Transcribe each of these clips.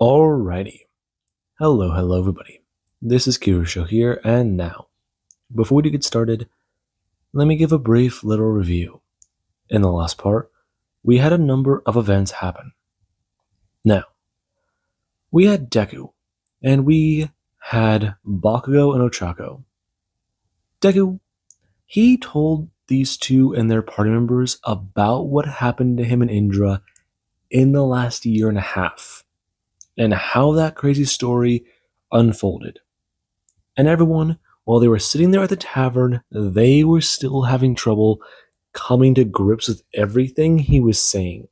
Alrighty. Hello everybody. This is Kirusho here, and now, before we get started, let me give a brief little review. In the last part, we had a number of events happen. Now, we had Deku, and we had Bakugo and Ochako. Deku, he told these two and their party members about what happened to him and Indra in the last year and a half, and how that crazy story unfolded. And everyone, while they were sitting there at the tavern, they were still having trouble coming to grips with everything he was saying.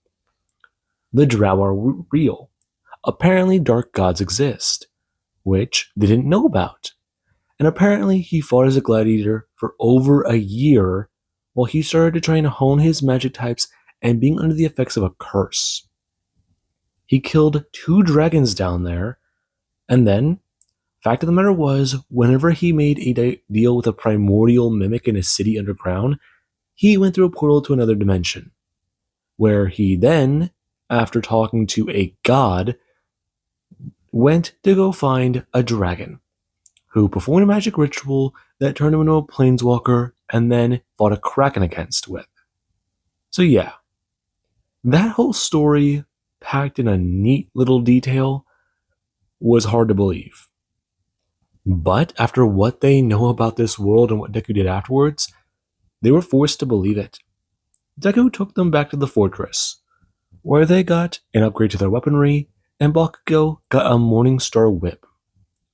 The Drow are real. Apparently dark gods exist, which they didn't know about. And apparently he fought as a gladiator for over a year while he started to try and hone his magic types and being under the effects of a curse. He killed 2 dragons down there, and then fact of the matter was, whenever he made a deal with a primordial mimic in a city underground, he went through a portal to another dimension, where he then, after talking to a god, went to go find a dragon, who performed a magic ritual that turned him into a planeswalker and then fought a kraken against with. So yeah, that whole story, packed in a neat little detail, was hard to believe. But after what they know about this world and what Deku did afterwards, they were forced to believe it. Deku took them back to the fortress, where they got an upgrade to their weaponry, and Bakugo got a Morning Star whip.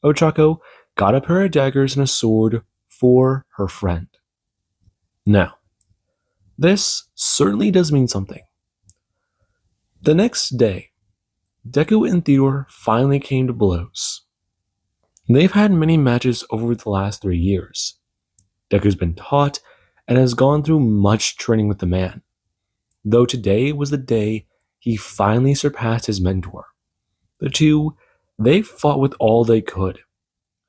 Ochako got a pair of daggers and a sword for her friend. Now, this certainly does mean something. The next day, Deku and Theodore finally came to blows. They've had many matches over the last 3 years. Deku's been taught and has gone through much training with the man, though today was the day he finally surpassed his mentor. The two, they fought with all they could,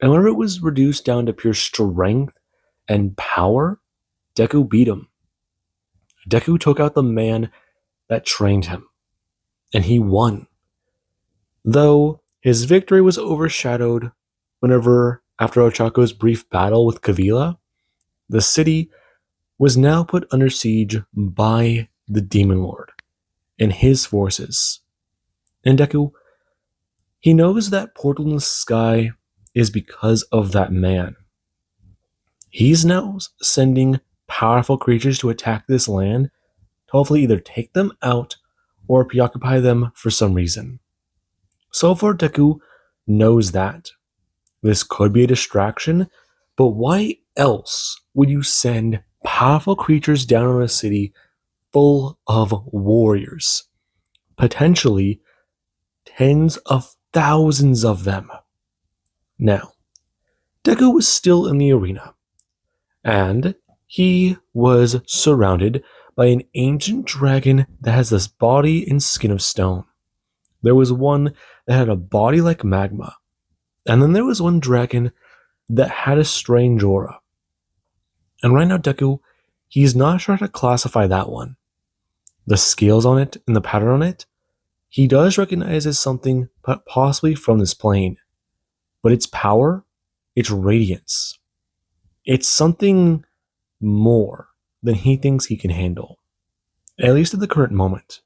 and whenever it was reduced down to pure strength and power, Deku beat him. Deku took out the man that trained him, and he won. Though his victory was overshadowed whenever, after Ochako's brief battle with Kavila, the city was now put under siege by the Demon Lord and his forces. And Deku, he knows that portal in the sky is because of that man. He's now sending powerful creatures to attack this land to hopefully either take them out or preoccupy them for some reason. So far, Deku knows that. This could be a distraction, but why else would you send powerful creatures down on a city full of warriors? Potentially tens of thousands of them. Now, Deku was still in the arena, and he was surrounded by an ancient dragon that has this body and skin of stone. There was one that had a body like magma, and then there was one dragon that had a strange aura. And right now, Deku, he's not sure how to classify that one. The scales on it and the pattern on it, he does recognize as something possibly from this plane. But its power, its radiance, it's something more than he thinks he can handle. At least at the current moment.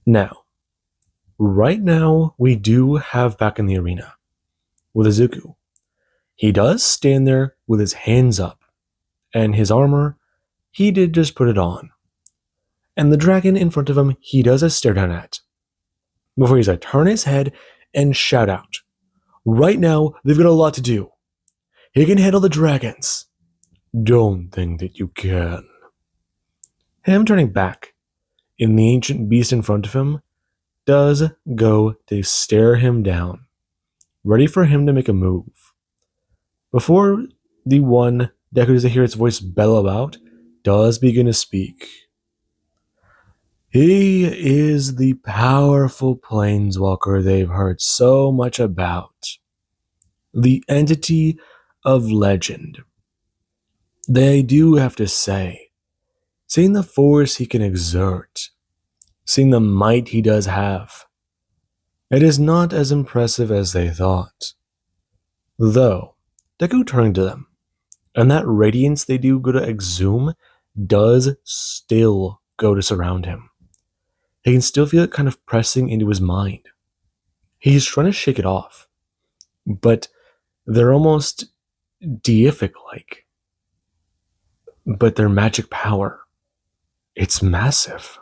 Now, right now, we do have back in the arena with Izuku. He does stand there with his hands up, and his armor, he did just put it on. And the dragon in front of him, he does a stare down at, before he's to turn his head and shout out. Right now, they've got a lot to do. He can handle the dragons. Don't think that you can. Him turning back, and the ancient beast in front of him does go to stare him down, ready for him to make a move. Before the one Deku does hear its voice bellow out, does begin to speak. He is the powerful planeswalker they've heard so much about. The entity of legend. They do have to say, seeing the force he can exert, seeing the might he does have, It is not as impressive as they thought. Though, Deku turned to them, and that radiance they do go to exhume does still go to surround him. He can still feel it kind of pressing into his mind. He's trying to shake it off, but they're almost deific like. But their magic power, it's massive.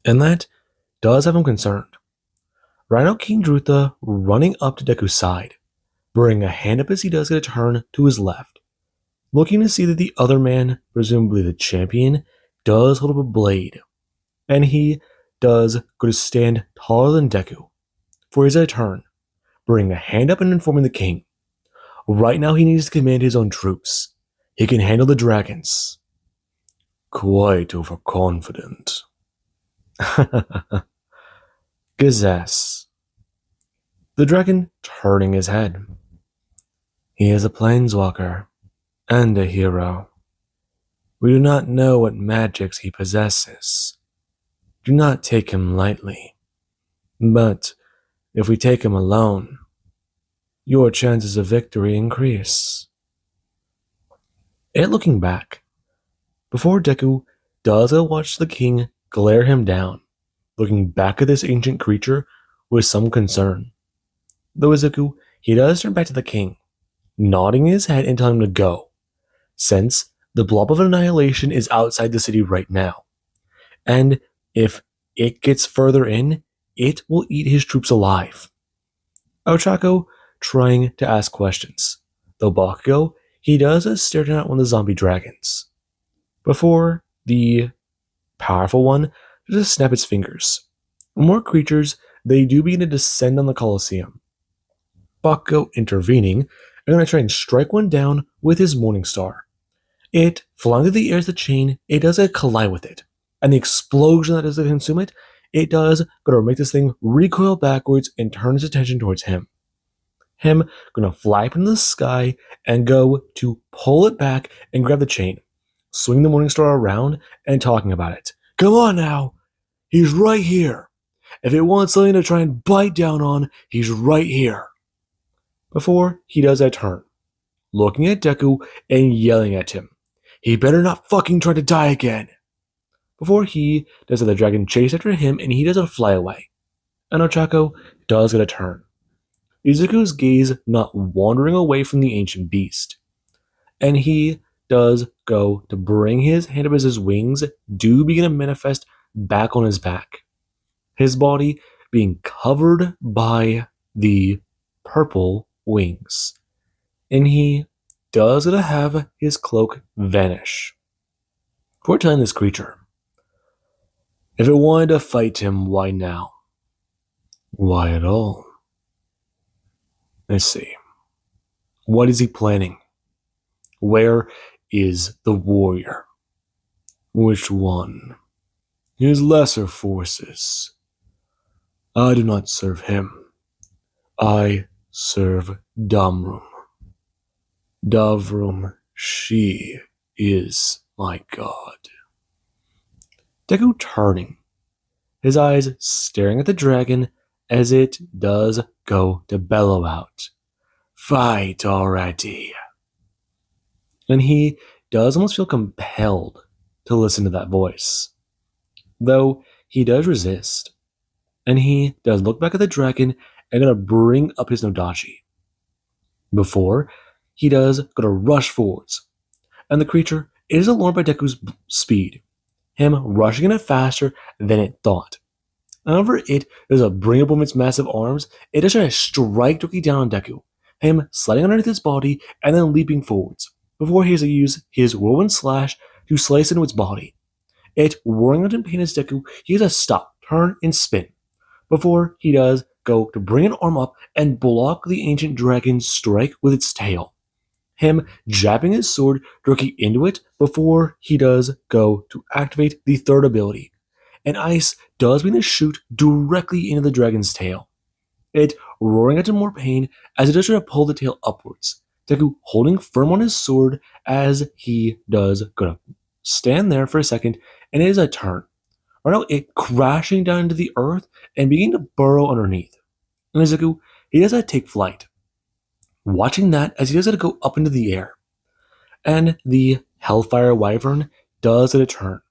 And that does have him concerned. Rhino King Drutha running up to Deku's side, bringing a hand up as he does get a turn to his left, looking to see that the other man, presumably the champion, does hold up a blade. And he does go to stand taller than Deku for his turn, bringing a hand up and informing the king. Right now he needs to command his own troops. He can handle the dragons. Quite overconfident. Gazess. The dragon turning his head. He is a planeswalker and a hero. We do not know what magics he possesses. Do not take him lightly. But if we take him alone, your chances of victory increase. And looking back, before Deku does watch the king glare him down, looking back at this ancient creature with some concern. Though Izuku, he does turn back to the king, nodding his head and telling him to go, since the blob of annihilation is outside the city right now. And if it gets further in, it will eat his troops alive. Ochako trying to ask questions, though Bakugo, he does stare down at one of the zombie dragons, before the powerful one just snap its fingers. More creatures, they do begin to descend on the Colosseum. Bakugo intervening, and going to try and strike one down with his Morning Star. It, flying through the air as the chain, it does collide with it. And the explosion that does consume it, it does go to make this thing recoil backwards and turn its attention towards him. Him going to fly up into the sky and go to pull it back and grab the chain, swing the Morning Star around and talking about it. Come on now, he's right here. If it wants something to try and bite down on, he's right here. Before he does that turn, looking at Deku and yelling at him. He better not fucking try to die again. Before he does the dragon chase after him and he does a fly away. And Ochako does get a turn. Izuku's gaze not wandering away from the ancient beast. And he does go to bring his hand up as his wings do begin to manifest back on his back. His body being covered by the purple wings. And he does have his cloak vanish. Before telling this creature, if it wanted to fight him, why now? Why at all? Let's see. What is he planning? Where is the warrior? Which one? His lesser forces. I do not serve him. I serve Damrum. Davrum, she is my god. Deku turning, his eyes staring at the dragon as it does go to bellow out. Fight already. And he does almost feel compelled to listen to that voice. Though he does resist. And he does look back at the dragon and gonna bring up his Nodachi. Before, he does gonna rush forwards. And the creature is alarmed by Deku's speed. Him rushing it faster than it thought. However, it does a bring up with its massive arms. It does try to strike directly down on Deku. Him sliding underneath his body and then leaping forwards. Before he has to use his whirlwind slash to slice into its body. It roaring out in pain as Deku, he has to stop, turn, and spin. Before he does go to bring an arm up and block the ancient dragon's strike with its tail. Him jabbing his sword directly into it before he does go to activate the third ability. And ice does begin to shoot directly into the dragon's tail. It roaring out in more pain as it does try to pull the tail upwards. Deku holding firm on his sword as he does go to stand there for a second, and it is a turn. right now it crashing down into the earth and beginning to burrow underneath. And Izuku, he does that take flight, watching that as he does it go up into the air. And the Hellfire Wyvern does it a turn,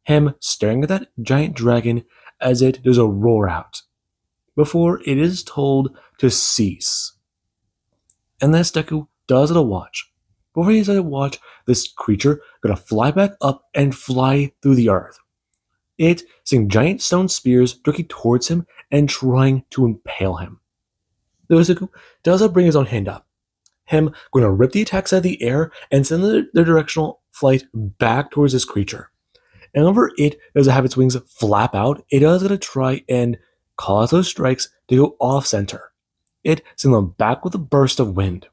him staring at that giant dragon as it does a roar out, before it is told to cease. And then Deku does it a watch. Before he does it a watch, this creature gonna fly back up and fly through the earth. It seeing giant stone spears directly towards him and trying to impale him. Though Deku does bring his own hand up, him going to rip the attacks out of the air and send their directional flight back towards this creature. And whenever it does have its wings flap out, it is going to try and cause those strikes to go off center. It sends them back with a burst of wind.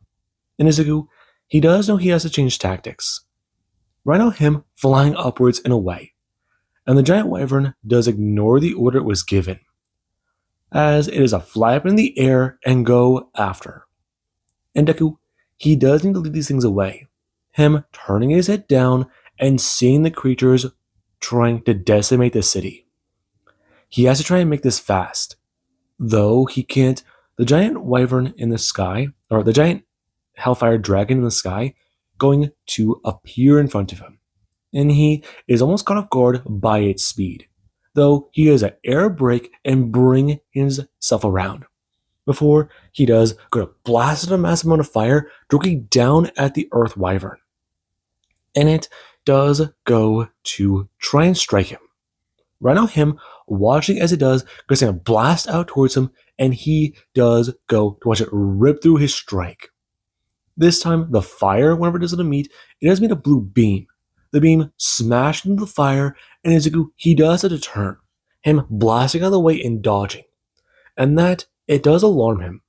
And Izuku, he does know he has to change tactics. Right now, him flying upwards and away. And the giant wyvern does ignore the order it was given, as it is a fly up in the air and go after. And Deku, he does need to lead these things away, him turning his head down and seeing the creatures trying to decimate the city. He has to try and make this fast, though he can't. The giant wyvern in the sky, or the giant hellfire dragon in the sky, going to appear in front of him, and he is almost caught off guard by its speed, though he has an air brake and bring himself around. Before he does, go to blast a massive amount of fire directly down at the earth wyvern. And it does go to try and strike him. Right now, him watching as it does, goes to blast out towards him, and he does go to watch it rip through his strike. This time, the fire, whenever it does meet, it does meet a blue beam. The beam smashed into the fire, and Izuku, he does have to turn, him blasting out of the way and dodging. And that, it does alarm him,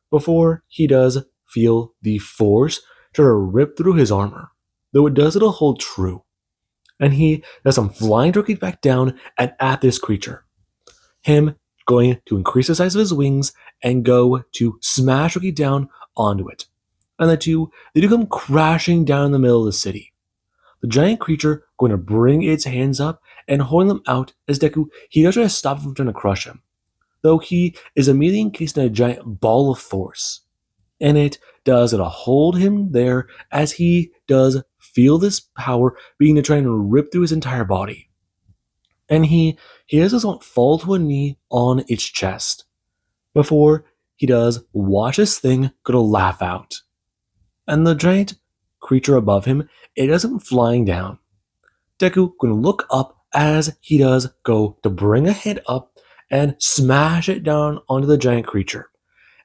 before he does feel the force try to rip through his armor, though it does it'll hold true. And he does some flying directly back down and at this creature. Him going to increase the size of his wings and go to smash directly down onto it. And the two, they do come crashing down in the middle of the city. The giant creature going to bring its hands up and holding them out as Deku, he does try to stop him from trying to crush him, though he is immediately encased in a giant ball of force. And it does it'll hold him there as he does feel this power being to try and rip through his entire body. And he doesn't fall to a knee on its chest, before he does watch this thing go to laugh out. And the giant creature above him, it doesn't flying down. Deku going to look up as he does go to bring a head up and smash it down onto the giant creature.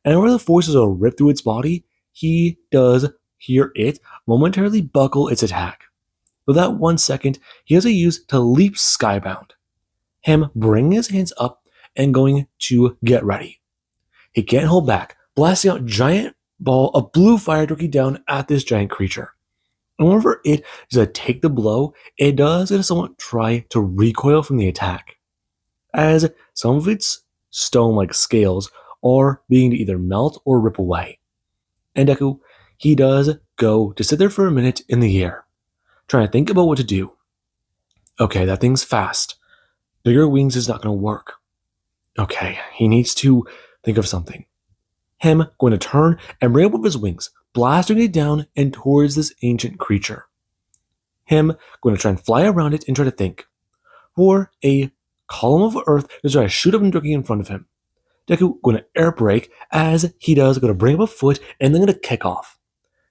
And where the forces will rip through its body, he does hear it momentarily buckle its attack. For that 1 second, he has to use to leap skybound, him bringing his hands up and going to get ready. He can't hold back, blasting out giant ball of blue fire directly down at this giant creature. And whenever it does take the blow, it does somewhat try to recoil from the attack, as some of its stone-like scales are being to either melt or rip away. And Deku, he does go to sit there for a minute in the air, trying to think about what to do. Okay, that thing's fast. Bigger wings is not going to work. Okay, he needs to think of something. Him going to turn and bring up with his wings, blasting it down and towards this ancient creature. Him going to try and fly around it and try to think. For a column of earth to try to shoot up and directly in front of him. Deku going to air brake as he does, going to bring up a foot and then going to kick off.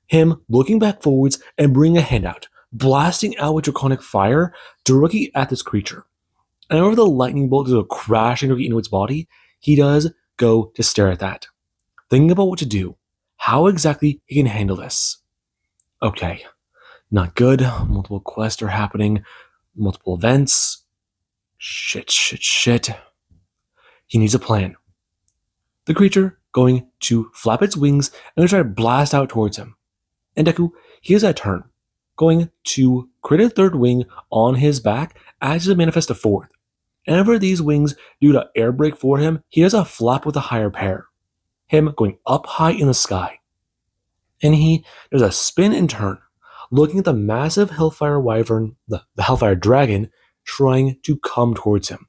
Him looking back forwards and bring a hand out, blasting out with draconic fire directly at this creature. And whenever the lightning bolt is crashing directly into its body, he does go to stare at that, thinking about what to do, how exactly he can handle this. Okay, not good. Multiple quests are happening, multiple events. Shit. He needs a plan. The creature going to flap its wings and try to blast out towards him. And Deku, he has that turn, going to create a third wing on his back as to manifest a fourth. And whenever these wings do the air brake for him, he has a flap with a higher pair, him going up high in the sky. And he does a spin and turn, looking at the massive Hellfire Wyvern, the Hellfire Dragon, trying to come towards him.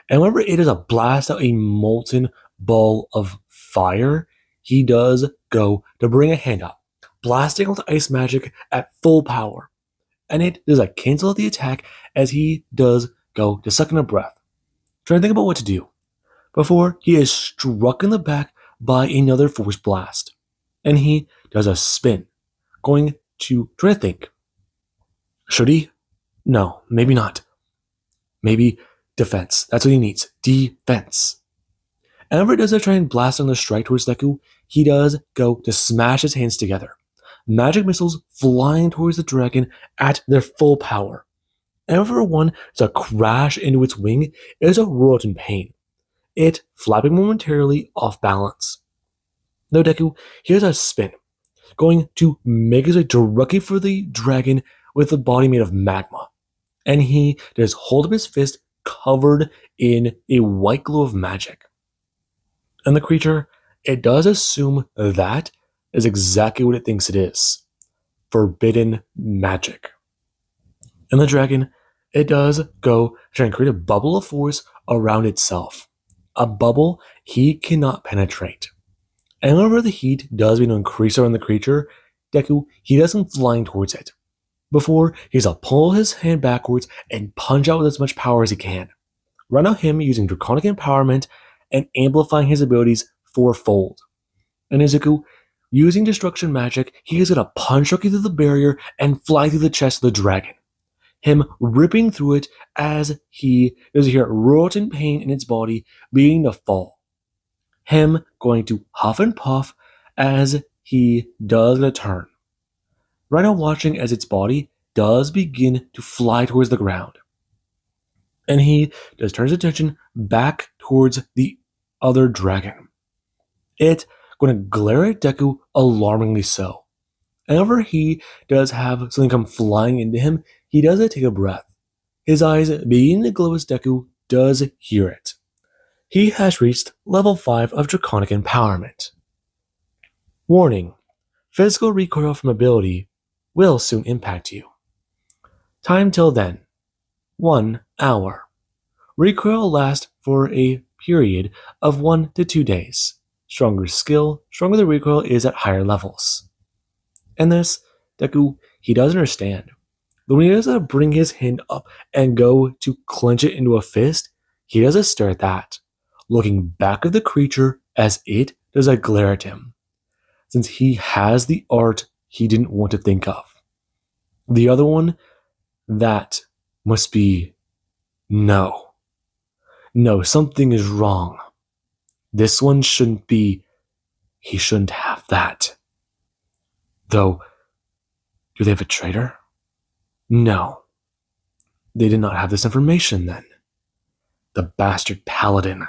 And whenever it is a blast out a molten ball of fire, he does go to bring a hand up, blasting out the ice magic at full power. And it does cancel out the attack as he does go to suck in a breath, trying to think about what to do, before he is struck in the back by another force blast. And he does a spin, going to try to think. Should he? No, maybe not. Maybe defense. That's what he needs. Defense. And whenever he does try and blast on the strike towards Deku, he does go to smash his hands together. Magic missiles flying towards the dragon at their full power. And whenever one does a crash into its wing, it is a roar in pain. It flapping momentarily off balance. Now Deku, here's a spin, going to make his way directly for the dragon with a body made of magma. And he does hold up his fist covered in a white glow of magic. And the creature, it does assume that is exactly what it thinks it is. Forbidden magic. And the dragon, it does go try and create a bubble of force around itself. A bubble he cannot penetrate. And whenever the heat does begin to increase around the creature, Deku, he does come flying towards it. Before he's to pull his hand backwards and punch out with as much power as he can. Right now him using Draconic Empowerment and amplifying his abilities fourfold. And Izuku, using Destruction Magic, he is going to punch directly through the barrier and fly through the chest of the dragon. Him ripping through it as he does hear roar in pain in its body, beginning to fall. Him going to huff and puff as he does the turn. Right now watching as its body does begin to fly towards the ground. And he does turn his attention back towards the other dragon. It going to glare at Deku alarmingly so. And whenever he does have something come flying into him, he does take a breath. His eyes beginning to glow as Deku does hear it. He has reached level 5 of Draconic Empowerment. Warning: physical recoil from ability will soon impact you. Time till then: 1 hour. Recoil lasts for a period of 1 to 2 days. Stronger skill, stronger the recoil is at higher levels. And this, Deku, he does understand. But when he does bring his hand up and go to clench it into a fist, he does stare at that, looking back at the creature as it does glare at him, since he has the art he didn't want to think of. The other one, that must be no. No, something is wrong. This one shouldn't be. He shouldn't have that. Though, do they have a traitor? No. They did not have this information then. The bastard paladin.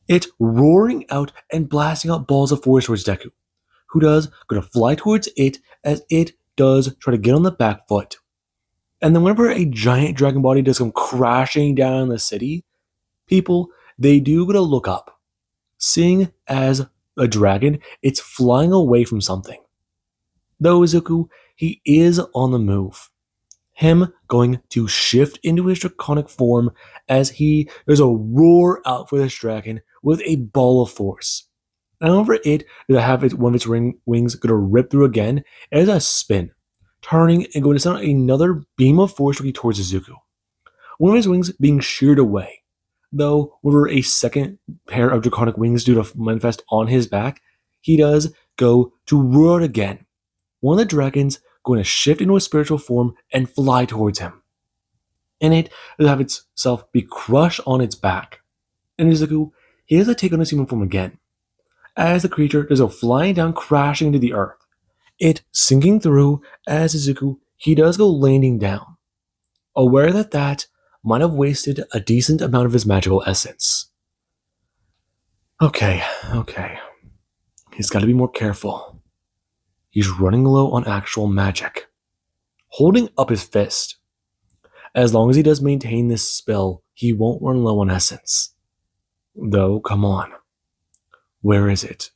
It roaring out and blasting out balls of force towards Deku, who does go to fly towards it as it does try to get on the back foot. And then whenever a giant dragon body does come crashing down in the city, people, they do go to look up, seeing as a dragon, it's flying away from something. Though Izuku, he is on the move. Him going to shift into his draconic form as he does a roar out for this dragon with a ball of force. And over it, to have one of its wings go to rip through again, it is a spin, turning and going to send out another beam of force towards Izuku. One of his wings being sheared away, though with a second pair of draconic wings due to manifest on his back, he does go to roar out again. One of the dragons going to shift into a spiritual form and fly towards him. And it will have itself be crushed on its back. And Izuku, he has to take on his human form again, as the creature does go flying down, crashing into the earth. It sinking through as Izuku, he does go landing down, aware that might have wasted a decent amount of his magical essence. Okay. He's got to be more careful. He's running low on actual magic. Holding up his fist. As long as he does maintain this spell, he won't run low on essence. Though, come on. Where is it?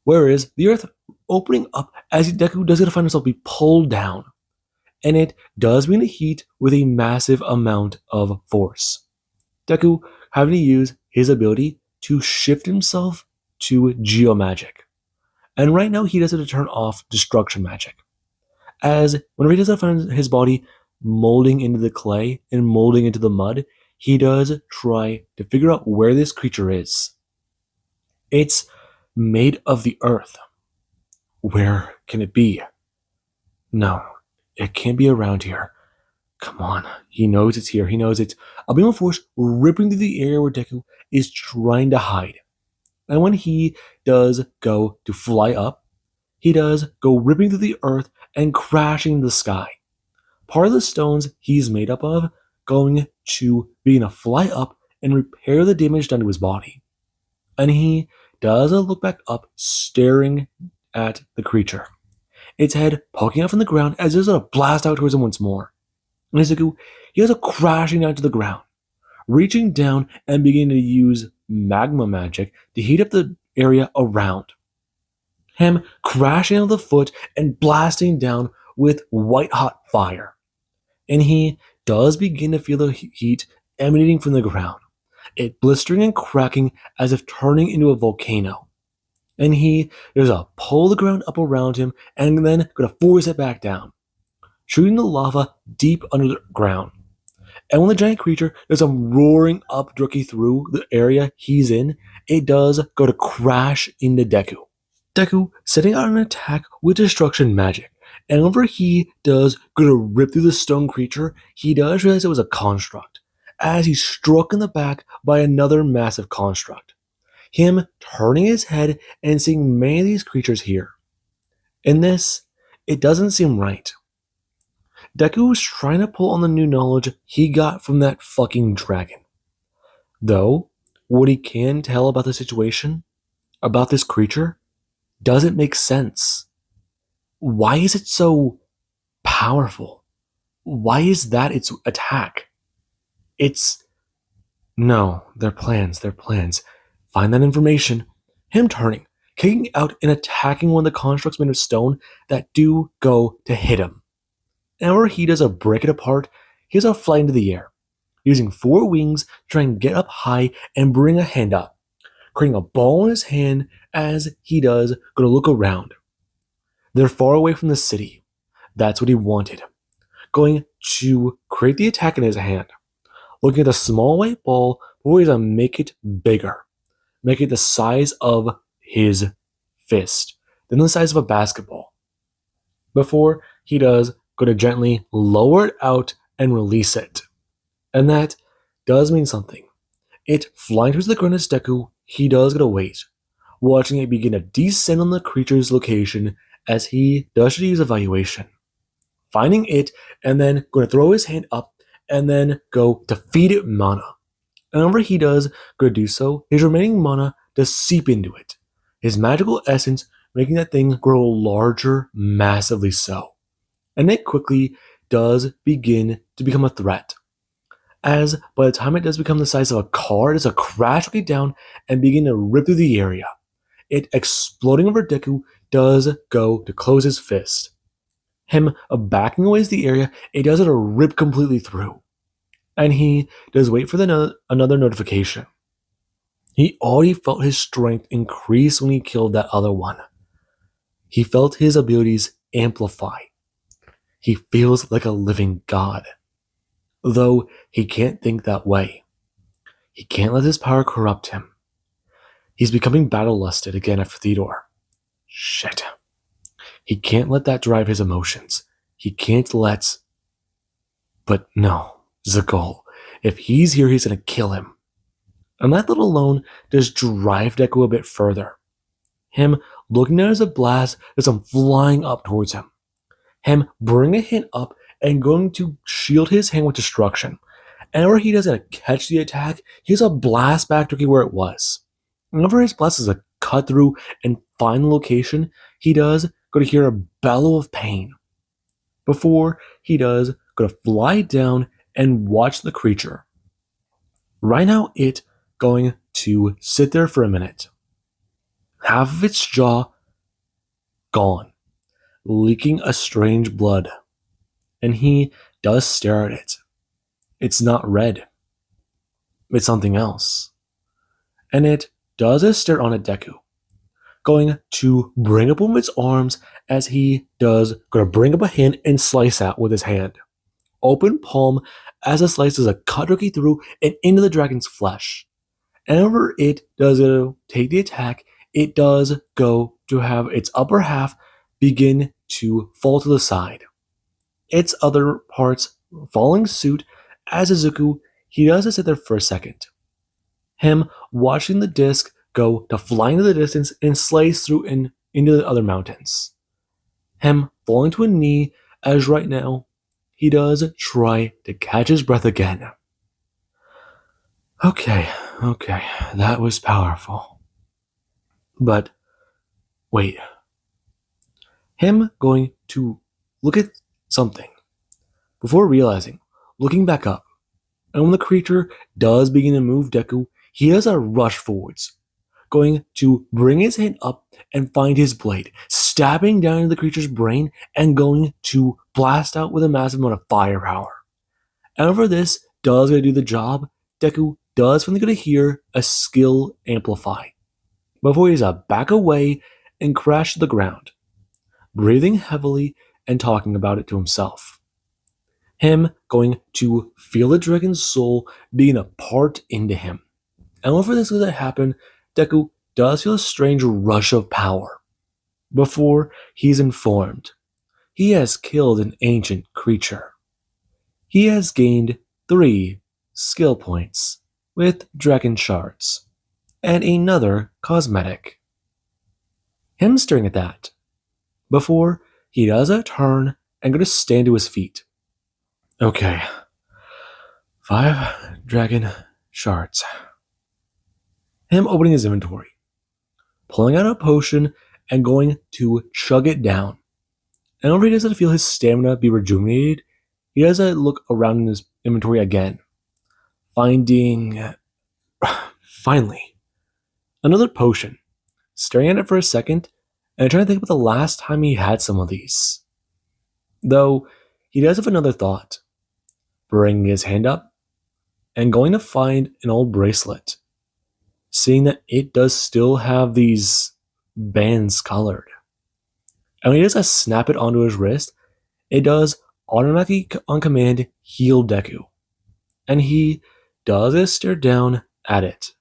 Where is the earth opening up as Deku does get to find himself be pulled down? and it does begin to heat with a massive amount of force. Deku having to use his ability to shift himself to geomagic. And right now he does it to turn off destruction magic. As whenever he does that, find his body molding into the clay and molding into the mud, he does try to figure out where this creature is. It's made of the earth. Where can it be? No, it can't be around here. Come on. He knows it's here. He knows it's a beam of force ripping through the area where Deku is trying to hide. And when he does go to fly up, he does go ripping through the earth and crashing into the sky. Part of the stones he's made up of going to begin to fly up and repair the damage done to his body. And he does a look back up, staring at the creature. Its head poking out from the ground as it does a blast out towards him once more. And Izuku, he does a crashing down to the ground, reaching down and beginning to use magma magic to heat up the area around him, crashing out of the foot and blasting down with white hot fire. And he does begin to feel the heat emanating from the ground, it blistering and cracking as if turning into a volcano. And he does a pull the ground up around him and then gonna force it back down, shooting the lava deep under the ground. And when the giant creature does a roaring up directly through the area he's in, it does go to crash into Deku. Deku setting out an attack with destruction magic. And whenever he does go to rip through the stone creature, he does realize it was a construct, as he's struck in the back by another massive construct. Him turning his head and seeing many of these creatures here. In this, it doesn't seem right. Deku was trying to pull on the new knowledge he got from that fucking dragon. Though, what he can tell about the situation, about this creature, doesn't make sense. Why is it so powerful? Why is that its attack? No, their plans. Find that information. Him turning, kicking out and attacking one of the constructs made of stone that do go to hit him. And whenever he does a break it apart, he does a fly into the air, using 4 wings to try and get up high and bring a hand up, creating a ball in his hand as he does go to look around. They're far away from the city. That's what he wanted. Going to create the attack in his hand, looking at the small white ball, before he's going to make it bigger. Make it the size of his fist, then the size of a basketball. Before he does go to gently lower it out and release it. And that does mean something. It flying towards the ground as Deku, he does get to wait, watching it begin to descend on the creature's location as he does use evaluation. Finding it and then going to throw his hand up and then go to feed it mana. And whenever he does go to do so, his remaining mana does seep into it, his magical essence making that thing grow larger, massively so. And it quickly does begin to become a threat, as by the time it does become the size of a car, it does a crash quickly down and begin to rip through the area. It exploding over Deku does go to close his fist. Him backing away as the area, it does it to rip completely through. And he does wait for another notification. He already felt his strength increase when he killed that other one. He felt his abilities amplify. He feels like a living god. Though he can't think that way. He can't let his power corrupt him. He's becoming battle-lusted again after Theodore. Shit. He can't let that drive his emotions. He can't let... But no. Is the goal. If he's here, he's going to kill him. And that little alone does drive Deku a bit further. Him looking at it as a blast as I'm flying up towards him. Him bringing a hand up and going to shield his hand with destruction. And whenever he doesn't catch the attack, he has a blast back to where it was. Whenever his blast is a cut through and find the location, he does go to hear a bellow of pain. Before he does go to fly down and watch the creature. Right now, it going to sit there for a minute. Half of its jaw gone, leaking a strange blood. and he does stare at it. It's not red, it's something else. And it does a stare on at Deku, going to bring up one of its arms as he does, going to bring up a hand and slice out with his hand. Open palm as it slices a cut directly through and into the dragon's flesh. And whenever it does take the attack, it does go to have its upper half begin to fall to the side. Its other parts following suit as Izuku, he does sit there for a second. Him watching the disc go to flying to the distance and slice through into the other mountains. Him falling to a knee as right now he does try to catch his breath again. Okay, that was powerful. But wait. Him going to look at something before realizing, looking back up, and when the creature does begin to move Deku, he does a rush forwards, going to bring his hand up and find his blade, stabbing down into the creature's brain and going to blast out with a massive amount of firepower. However, this does going to do the job. Deku does finally going to hear a skill amplify before he does back away and crash to the ground, breathing heavily and talking about it to himself. Him going to feel the dragon's soul being a part into him. And whenever this does happen, Deku does feel a strange rush of power. Before he's informed, he has killed an ancient creature. He has gained 3 skill points with dragon shards and another cosmetic. Him staring at that, before he does a turn and go to stand to his feet. Okay, 5 dragon shards. Him opening his inventory, pulling out a potion and going to chug it down. And whenever he doesn't feel his stamina be rejuvenated, he does look around in his inventory again, finding, finally, another potion, staring at it for a second, and trying to think about the last time he had some of these. Though, he does have another thought, bringing his hand up, and going to find an old bracelet, seeing that it does still have these bands colored. And when he does snap it onto his wrist, it does automatically on command heal Deku. And he does stare down at it.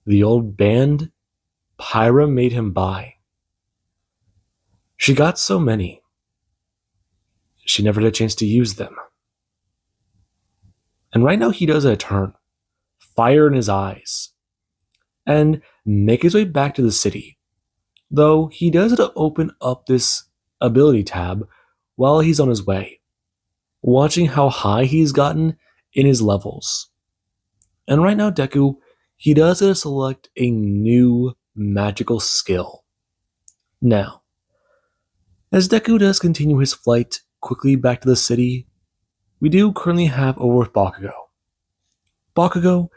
The old band Pyra made him buy. She got so many. She never had a chance to use them. And right now he does a turn, fire in his eyes, and make his way back to the city. Though he does open up this ability tab while he's on his way, watching how high he's gotten in his levels. And right now Deku, he does select a new magical skill. Now, as Deku does continue his flight quickly back to the city, we do currently have over with Bakugo. Bakugo,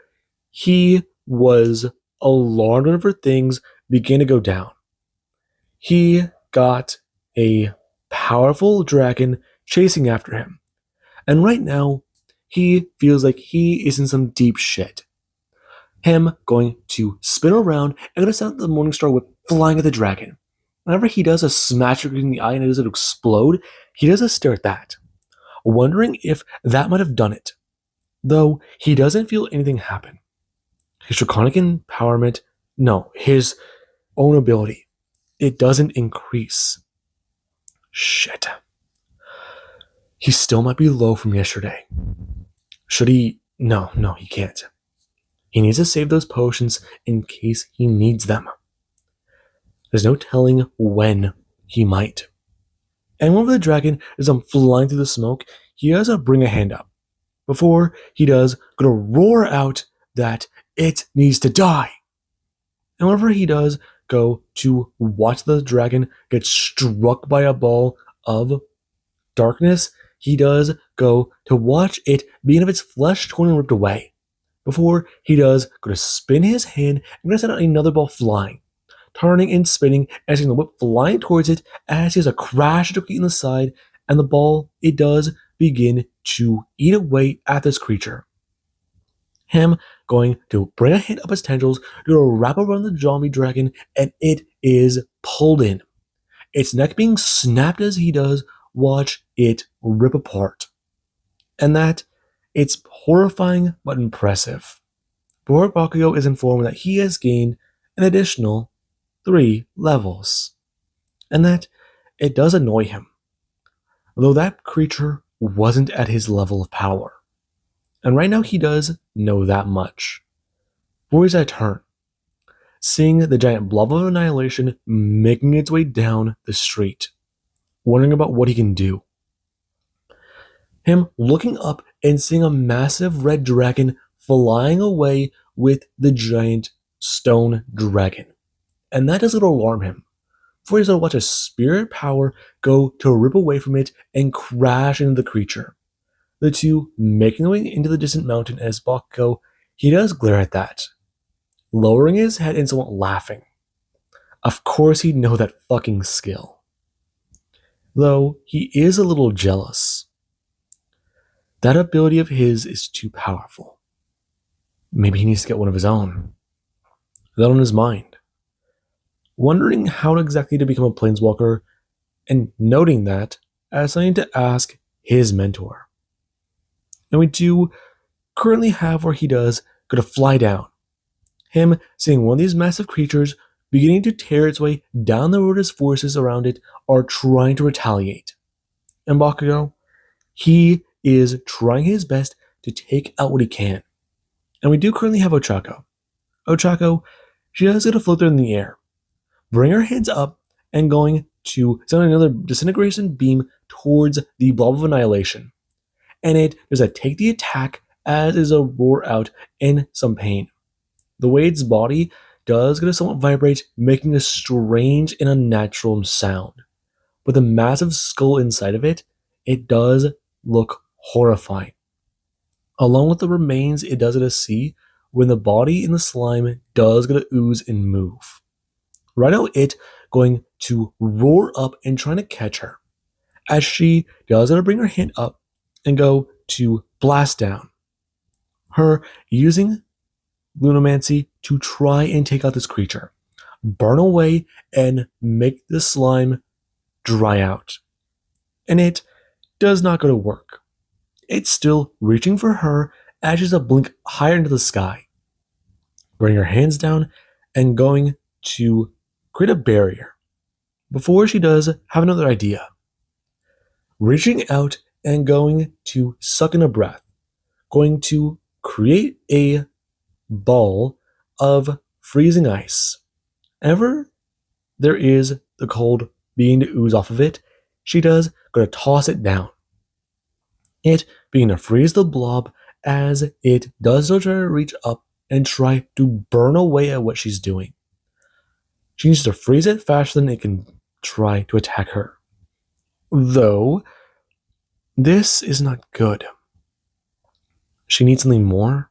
he was alarmed whenever things began to go down. He got a powerful dragon chasing after him. And right now, he feels like he is in some deep shit. Him going to spin around and going to send the Morningstar Whip flying at the dragon. Whenever he does a smash in the eye and it does explode, he does a stare at that, wondering if that might have done it. Though he doesn't feel anything happen. His draconic empowerment, no, his own ability, it doesn't increase. Shit. He still might be low from yesterday. Should he? No, he can't. He needs to save those potions in case he needs them. There's no telling when he might. And whenever the dragon is flying through the smoke, he does bring a hand up. Before he does, gonna roar out that it needs to die. And whenever he does go to watch the dragon get struck by a ball of darkness, he does go to watch it being of its flesh torn and ripped away. Before he does go to spin his hand and gonna send out another ball flying, turning and spinning and seeing the whip flying towards it as he has a crash directly in the side and the ball, it does begin to eat away at this creature. Him going to bring a hit up his tendrils, do a wrap around the zombie dragon, and it is pulled in. Its neck being snapped as he does, watch it rip apart. And that, it's horrifying but impressive. Before Bakugo is informed that he has gained an additional 3 levels. And that, it does annoy him. Though that creature wasn't at his level of power. And right now he does know that much. For his turn, seeing the giant blob of annihilation making its way down the street, wondering about what he can do. Him looking up and seeing a massive red dragon flying away with the giant stone dragon. And that doesn't alarm him. For he's to watch a spirit power go to rip away from it and crash into the creature. The two making their way into the distant mountain as Bakugo, he does glare at that, lowering his head and somewhat laughing. Of course he'd know that fucking skill. Though he is a little jealous. That ability of his is too powerful. Maybe he needs to get one of his own. That on his mind. Wondering how exactly to become a planeswalker, and noting that as something to ask his mentor. And we do currently have where he does go to fly down. Him seeing one of these massive creatures beginning to tear its way down the road as forces around it are trying to retaliate. And Bakugo, he is trying his best to take out what he can. And we do currently have Ochako. Ochako, she does get a float there in the air. Bring her hands up and going to send another disintegration beam towards the blob of annihilation. And it does take the attack as is a roar out in some pain. The way its body does get to somewhat vibrate, making a strange and unnatural sound. With a massive skull inside of it, it does look horrifying. Along with the remains it does get to see when the body in the slime does get to ooze and move. Right now it going to roar up and trying to catch her. As she does get to bring her hand up and go to blast down. Her using Lunamancy to try and take out this creature. Burn away and make the slime dry out. And it does not go to work. It's still reaching for her as she's a blink higher into the sky. Bring her hands down and going to create a barrier. Before she does have another idea. Reaching out and going to suck in a breath. Going to create a ball of freezing ice. Ever there is the cold beginning to ooze off of it, she does go to toss it down. It being to freeze the blob as it does try to reach up and try to burn away at what she's doing. She needs to freeze it faster than it can try to attack her. Though, this is not good. She needs something more?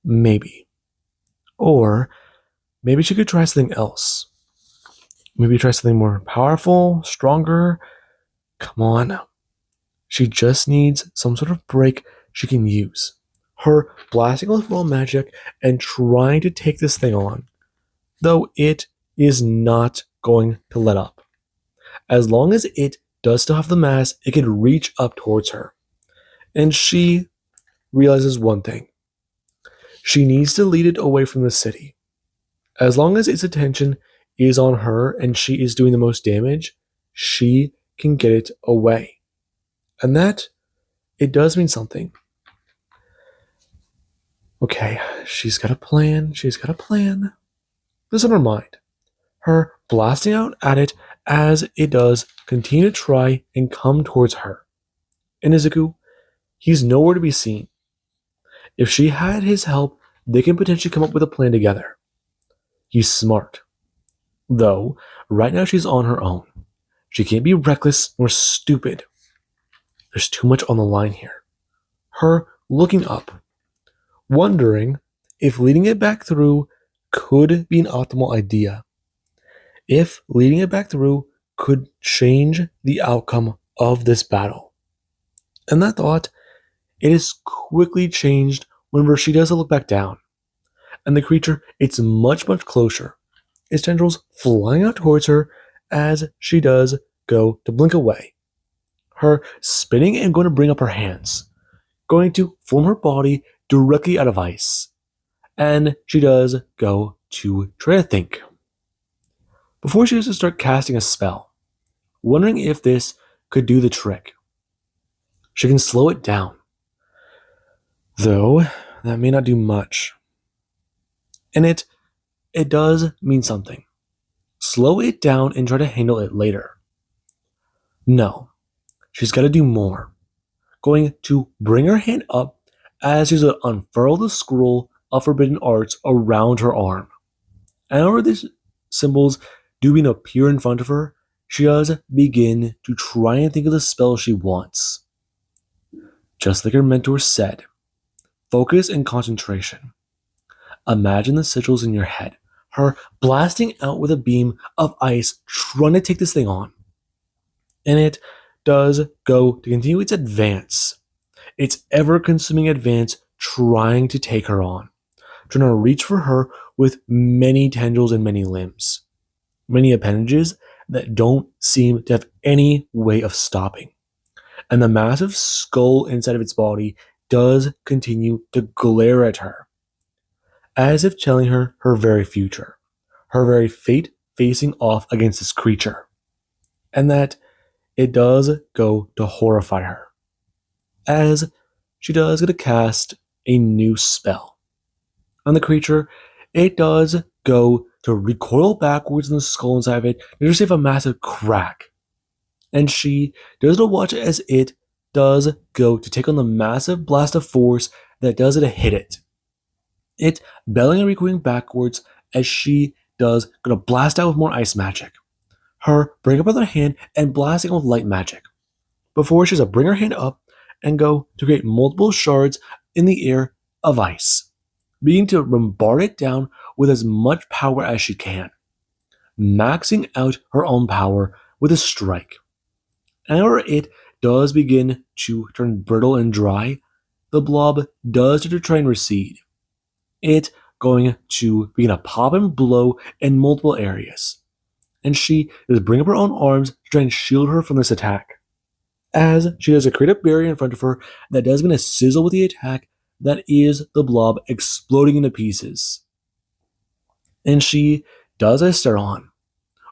Maybe. Or maybe she could try something else. Maybe try something more powerful, stronger. Come on. She just needs some sort of break she can use. Her blasting with raw magic and trying to take this thing on. Though it is not going to let up. As long as it does still have the mass, it can reach up towards her. And she realizes one thing. She needs to lead it away from the city. As long as its attention is on her and she is doing the most damage, she can get it away. And that, it does mean something. Okay, she's got a plan. This on her mind. Her blasting out at it as it does continue to try and come towards her. And Izuku, he's nowhere to be seen. If she had his help, they can potentially come up with a plan together. He's smart. Though, right now she's on her own. She can't be reckless nor stupid. There's too much on the line here. Her looking up, wondering if leading it back through could be an optimal idea. If leading it back through could change the outcome of this battle. And that thought, it is quickly changed whenever she does look back down. And the creature, it's much, much closer. Its tendrils flying out towards her as she does go to blink away. Her spinning and going to bring up her hands, going to form her body directly out of ice. And she does go to try to think. Before she goes to start casting a spell, wondering if this could do the trick. She can slow it down, though that may not do much. And it does mean something. Slow it down and try to handle it later. No, she's got to do more. Going to bring her hand up as she's going to unfurl the scroll of forbidden arts around her arm. And over these symbols do being appear in front of her, she does begin to try and think of the spell she wants. Just like her mentor said, focus and concentration. Imagine the sigils in your head, her blasting out with a beam of ice, trying to take this thing on. And it does go to continue its advance, its ever consuming advance, trying to take her on, trying to reach for her with many tendrils and many limbs, many appendages that don't seem to have any way of stopping. And the massive skull inside of its body does continue to glare at her, as if telling her very future, her very fate facing off against this creature, and that it does go to horrify her, as she does get to cast a new spell. On the creature, it does go to recoil backwards in the skull inside of it, and just have a massive crack. And she does to watch as it does go to take on the massive blast of force that does it to hit it. It belling and recoiling backwards as she does go to blast out with more ice magic. Her bring up with her hand and blasting with light magic. Before she's to bring her hand up and go to create multiple shards in the air of ice, beginning to bombard it down with as much power as she can, maxing out her own power with a strike. And whenever it does begin to turn brittle and dry, the blob does to try and recede. It going to begin to pop and blow in multiple areas. And she does bring up her own arms to try and shield her from this attack, as she does create a barrier in front of her that does going to sizzle with the attack that is the blob exploding into pieces. And she does stare on,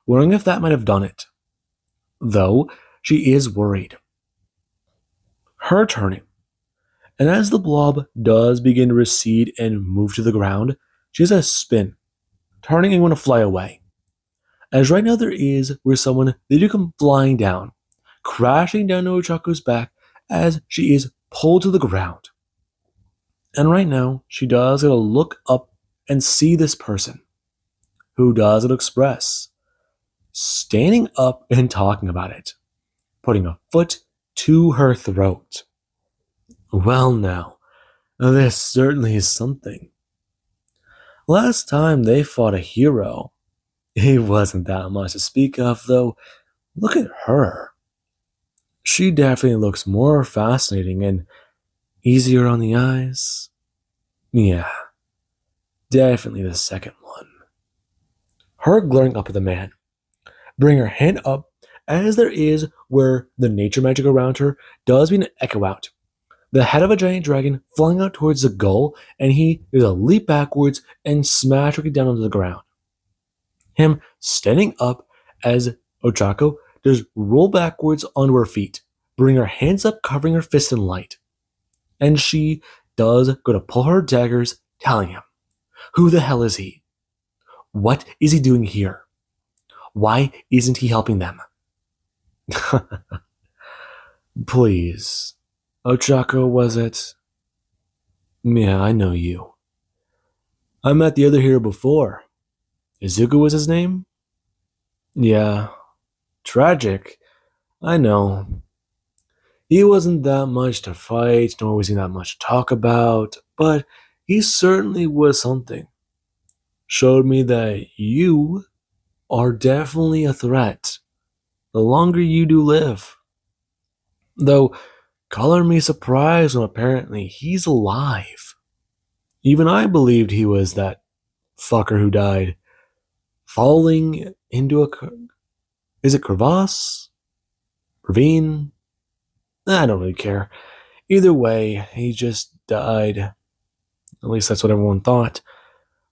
wondering if that might have done it. Though she is worried. Her turning. And as the blob does begin to recede and move to the ground, she has a spin, turning and going to fly away. As right now there is where someone, they do come flying down, crashing down to Ochako's back as she is pulled to the ground. And right now, she does get to look up and see this person, who does it express, standing up and talking about it, putting a foot to her throat. Well now, this certainly is something. Last time they fought a hero, he wasn't that much to speak of, though. Look at her. She definitely looks more fascinating and easier on the eyes. Yeah, definitely the second one. Her glaring up at the man, bring her hand up as there is where the nature magic around her does begin to echo out. The head of a giant dragon flying out towards the goal, and he does a leap backwards and smash her down onto the ground. Him standing up as Ochako does roll backwards onto her feet, bring her hands up covering her fists in light. And she does go to pull her daggers, telling him, who the hell is he? What is he doing here? Why isn't he helping them? Please. Ochako, was it? Yeah, I know you. I met the other hero before. Izuku was his name? Yeah. Tragic. I know. He wasn't that much to fight, nor was he that much to talk about, but he certainly was something. Showed me that you are definitely a threat. The longer you do live. Though, color me surprised when apparently he's alive. Even I believed he was that fucker who died, falling into is it crevasse? Ravine? I don't really care. Either way, he just died. At least that's what everyone thought.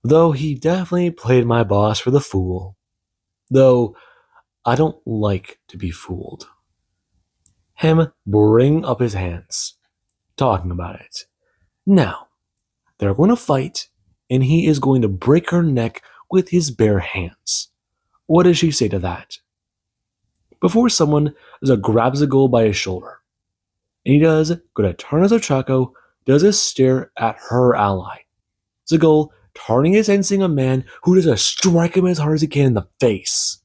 Though he definitely played my boss for the fool. Though I don't like to be fooled. Him bring up his hands, talking about it. Now, they're going to fight, and he is going to break her neck with his bare hands. What does she say to that? Before someone grabs the goal by his shoulder, and he does go to turn as Ochako does a stare at her ally. Zagul turning his head and seeing a man who does a strike him as hard as he can in the face.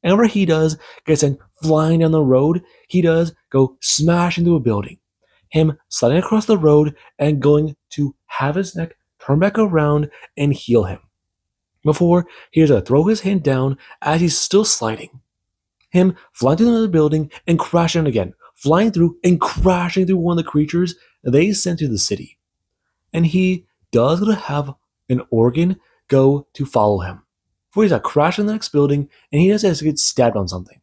And whenever he does get sent flying down the road, he does go smash into a building. Him sliding across the road and going to have his neck turn back around and heal him. Before he has to throw his hand down as he's still sliding. Him flying through another building and crashing again, flying through and crashing through one of the creatures they sent to the city. And he does have an organ go to follow him. Before he's a crash in the next building, and he does has to get stabbed on something.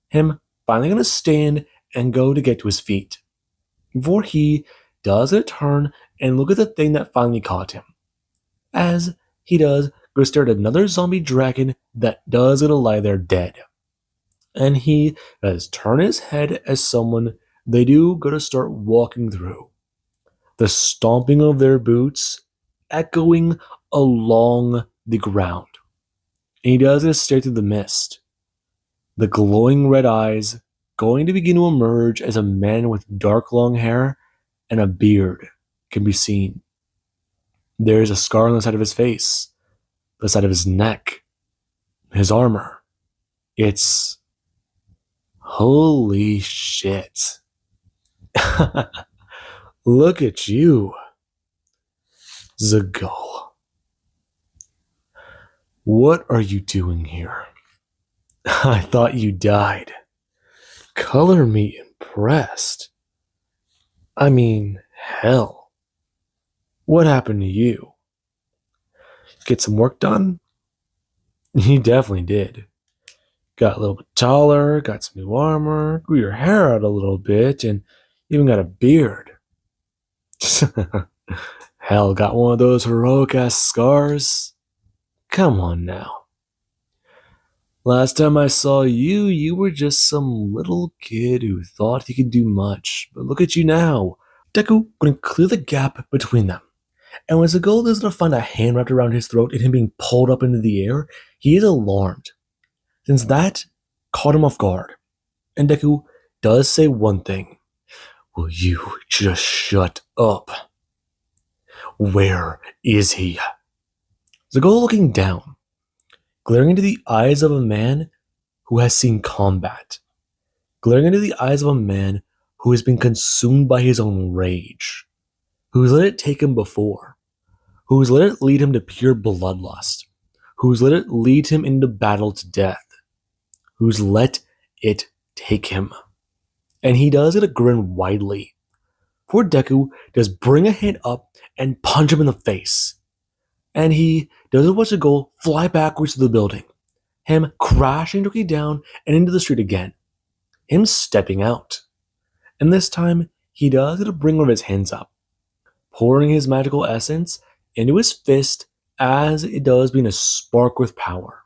Him finally gonna stand and go to get to his feet. Before he does a turn and look at the thing that finally caught him. As he does go stare at another zombie dragon that does gonna lie there dead. And he does turn his head as someone they do go to start walking through. The stomping of their boots echoing along the ground. And he does it stare through the mist. The glowing red eyes going to begin to emerge as a man with dark long hair and a beard can be seen. There is a scar on the side of his face, the side of his neck, his armor. It's holy shit. Look at you, Zagul. What are you doing here? I thought you died. Color me impressed. I mean, hell. What happened to you? Get some work done? You definitely did. Got a little bit taller, got some new armor, grew your hair out a little bit, and even got a beard. Hell, got one of those heroic ass scars? Come on now. Last time I saw you, you were just some little kid who thought he could do much. But look at you now. Deku going to clear the gap between them. And when Zagul is going to find a hand wrapped around his throat and him being pulled up into the air, he is alarmed. Since that caught him off guard. And Deku does say one thing. Will you just shut up? Where is he? Zagul looking down, glaring into the eyes of a man who has seen combat, glaring into the eyes of a man who has been consumed by his own rage, who's let it take him before, who's let it lead him to pure bloodlust, who's let it lead him into battle to death, who's let it take him. And he does it a grin widely. Poor Deku does bring a hand up and punch him in the face. And he doesn't watch the goal fly backwards to the building. Him crashing directly down and into the street again. Him stepping out. And this time, he does get to bring one of his hands up, pouring his magical essence into his fist as it does being a spark with power.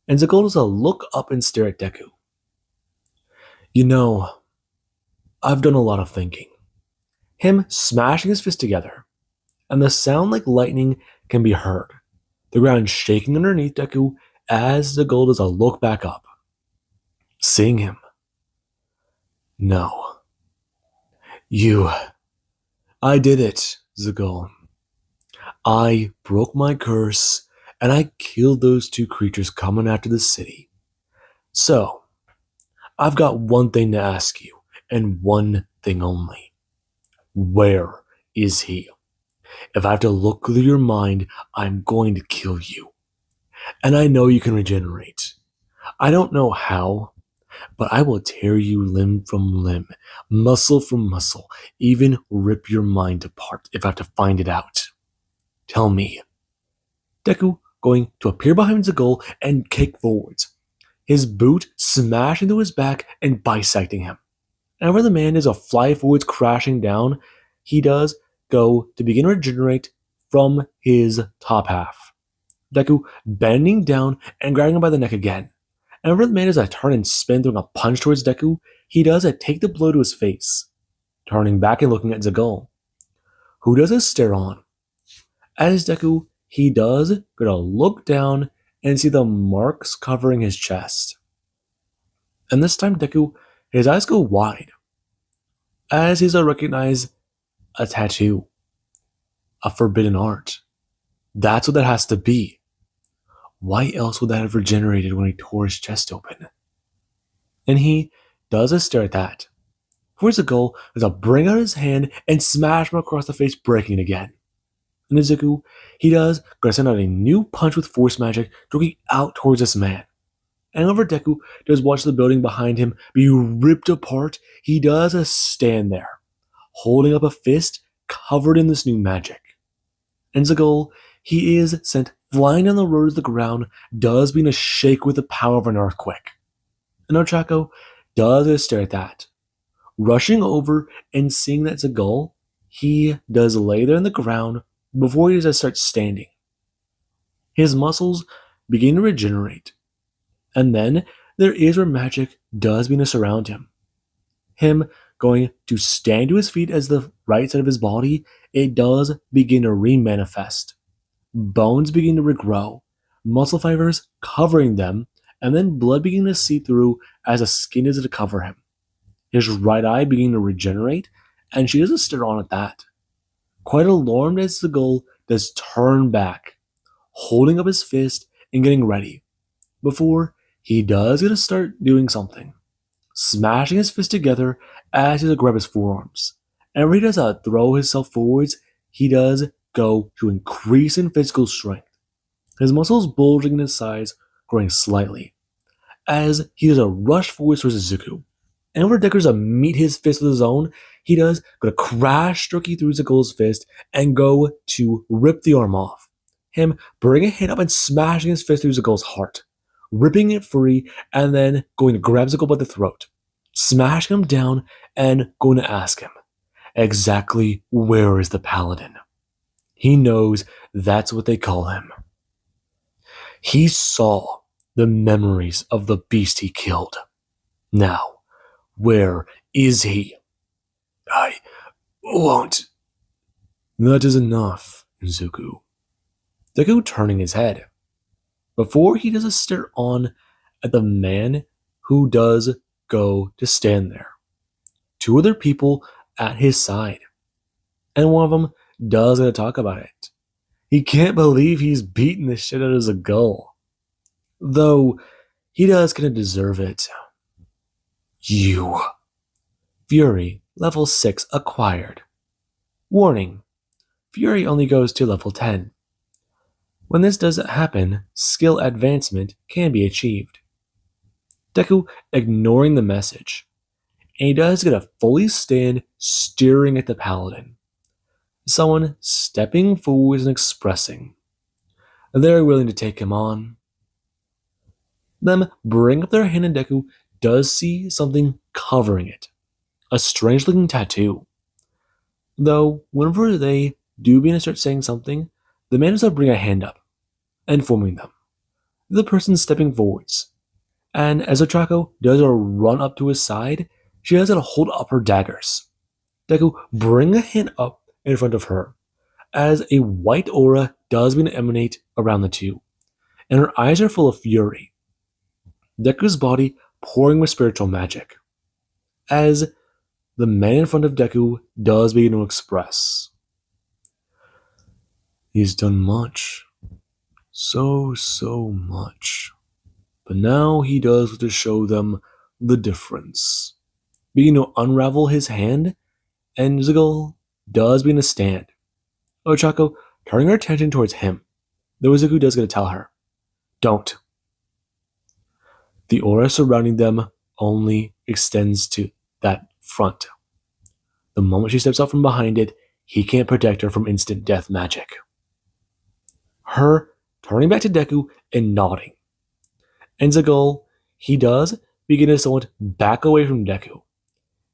And Zagul does a look up and stare at Deku. You know, I've done a lot of thinking. Him smashing his fist together, and the sound like lightning can be heard. The ground shaking underneath Deku as Zagul does a look back up. Seeing him. No. I did it, Zagul. I broke my curse, and I killed those two creatures coming after the city. So, I've got one thing to ask you, and one thing only. Where is he? If I have to look through your mind, I'm going to kill you. And I know you can regenerate. I don't know how, but I will tear you limb from limb, muscle from muscle, even rip your mind apart if I have to find it out. Tell me. Deku going to appear behind the goal and kick forwards, his boot smashing into his back and bisecting him. And where the man is a fly forwards crashing down, he does go to begin to regenerate from his top half. Deku bending down and grabbing him by the neck again. And whenever the man does a turn and spin throwing a punch towards Deku, he does a take the blow to his face, turning back and looking at Zagul, who does a stare on. As Deku, he does go to look down and see the marks covering his chest. And this time Deku, his eyes go wide, as he's to recognize a tattoo, a forbidden art. That's what that has to be. Why else would that have regenerated when he tore his chest open? And he does a stare at that. Towards the goal is to bring out his hand and smash him across the face, breaking it again. And Izuku, he does go to send out a new punch with force magic, looking out towards this man. And over Deku does watch the building behind him be ripped apart. He does stand there, holding up a fist covered in this new magic. And Zagul, he is sent flying down the road to the ground, does begin to shake with the power of an earthquake. And Ochako does stare at that. Rushing over and seeing that Zagul, he does lay there on the ground before he does start standing. His muscles begin to regenerate. And then there is where magic does begin to surround him. Him going to stand to his feet as the right side of his body, it does begin to remanifest. Bones begin to regrow, muscle fibers covering them, and then blood beginning to see through as the skin is to cover him. His right eye beginning to regenerate, and she doesn't stare on at that. Quite alarmed as the goal does turn back, holding up his fist and getting ready, before he does get to start doing something. Smashing his fist together as he does grab his forearms. And when he does throw himself forwards, he does go to increase in physical strength. His muscles bulging in his size, growing slightly, as he does a rush forwards towards Izuku. And whenever Deku does meet his fist with his own, he does go to crash directly through Zagul's fist and go to rip the arm off. Him bringing a hand up and smashing his fist through Zagul's heart, ripping it free, and then going to grab Zagul by the throat, smashing him down, and going to ask him, exactly where is the paladin? He knows that's what they call him. He saw the memories of the beast he killed. Now, where is he? I won't. That is enough, Izuku. Deku turning his head, before he does a stare on at the man who does go to stand there. Two other people at his side. And one of them does go to talk about it. He can't believe he's beaten the shit out of Zagul. Though, he does kind of deserve it. You. Fury, level 6 acquired. Warning. Fury only goes to level 10. When this does happen, skill advancement can be achieved. Deku ignoring the message, and he does get to fully stand staring at the paladin. Someone stepping forward and expressing they're willing to take him on. Them bring up their hand and Deku does see something covering it. A strange looking tattoo. Though, whenever they do begin to start saying something, the man does not bring a hand up, informing them. The person stepping forwards. And as Ochako does a run up to his side, she has to hold up her daggers. Deku bring a hand up in front of her, as a white aura does begin to emanate around the two, and her eyes are full of fury. Deku's body pouring with spiritual magic, as the man in front of Deku does begin to express. He's done much. So much. But now he does have to show them the difference. Begin to unravel his hand, and Zagul does begin to stand. Ochako turning her attention towards him, though Izuku does get to tell her, don't. The aura surrounding them only extends to that front. The moment she steps out from behind it, he can't protect her from instant death magic. Her turning back to Deku and nodding. And Zagul, he does begin to somewhat back away from Deku,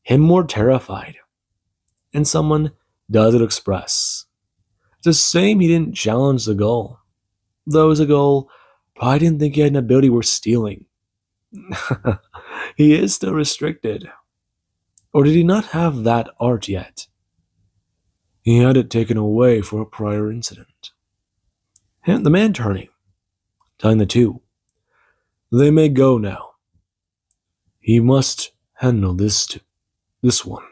him more terrified. And someone does it express. It's the same he didn't challenge Zagul, though Zagul probably didn't think he had an ability worth stealing. He is still restricted. Or did he not have that art yet? He had it taken away for a prior incident. And the man turning, telling the two, they may go now. He must handle this one.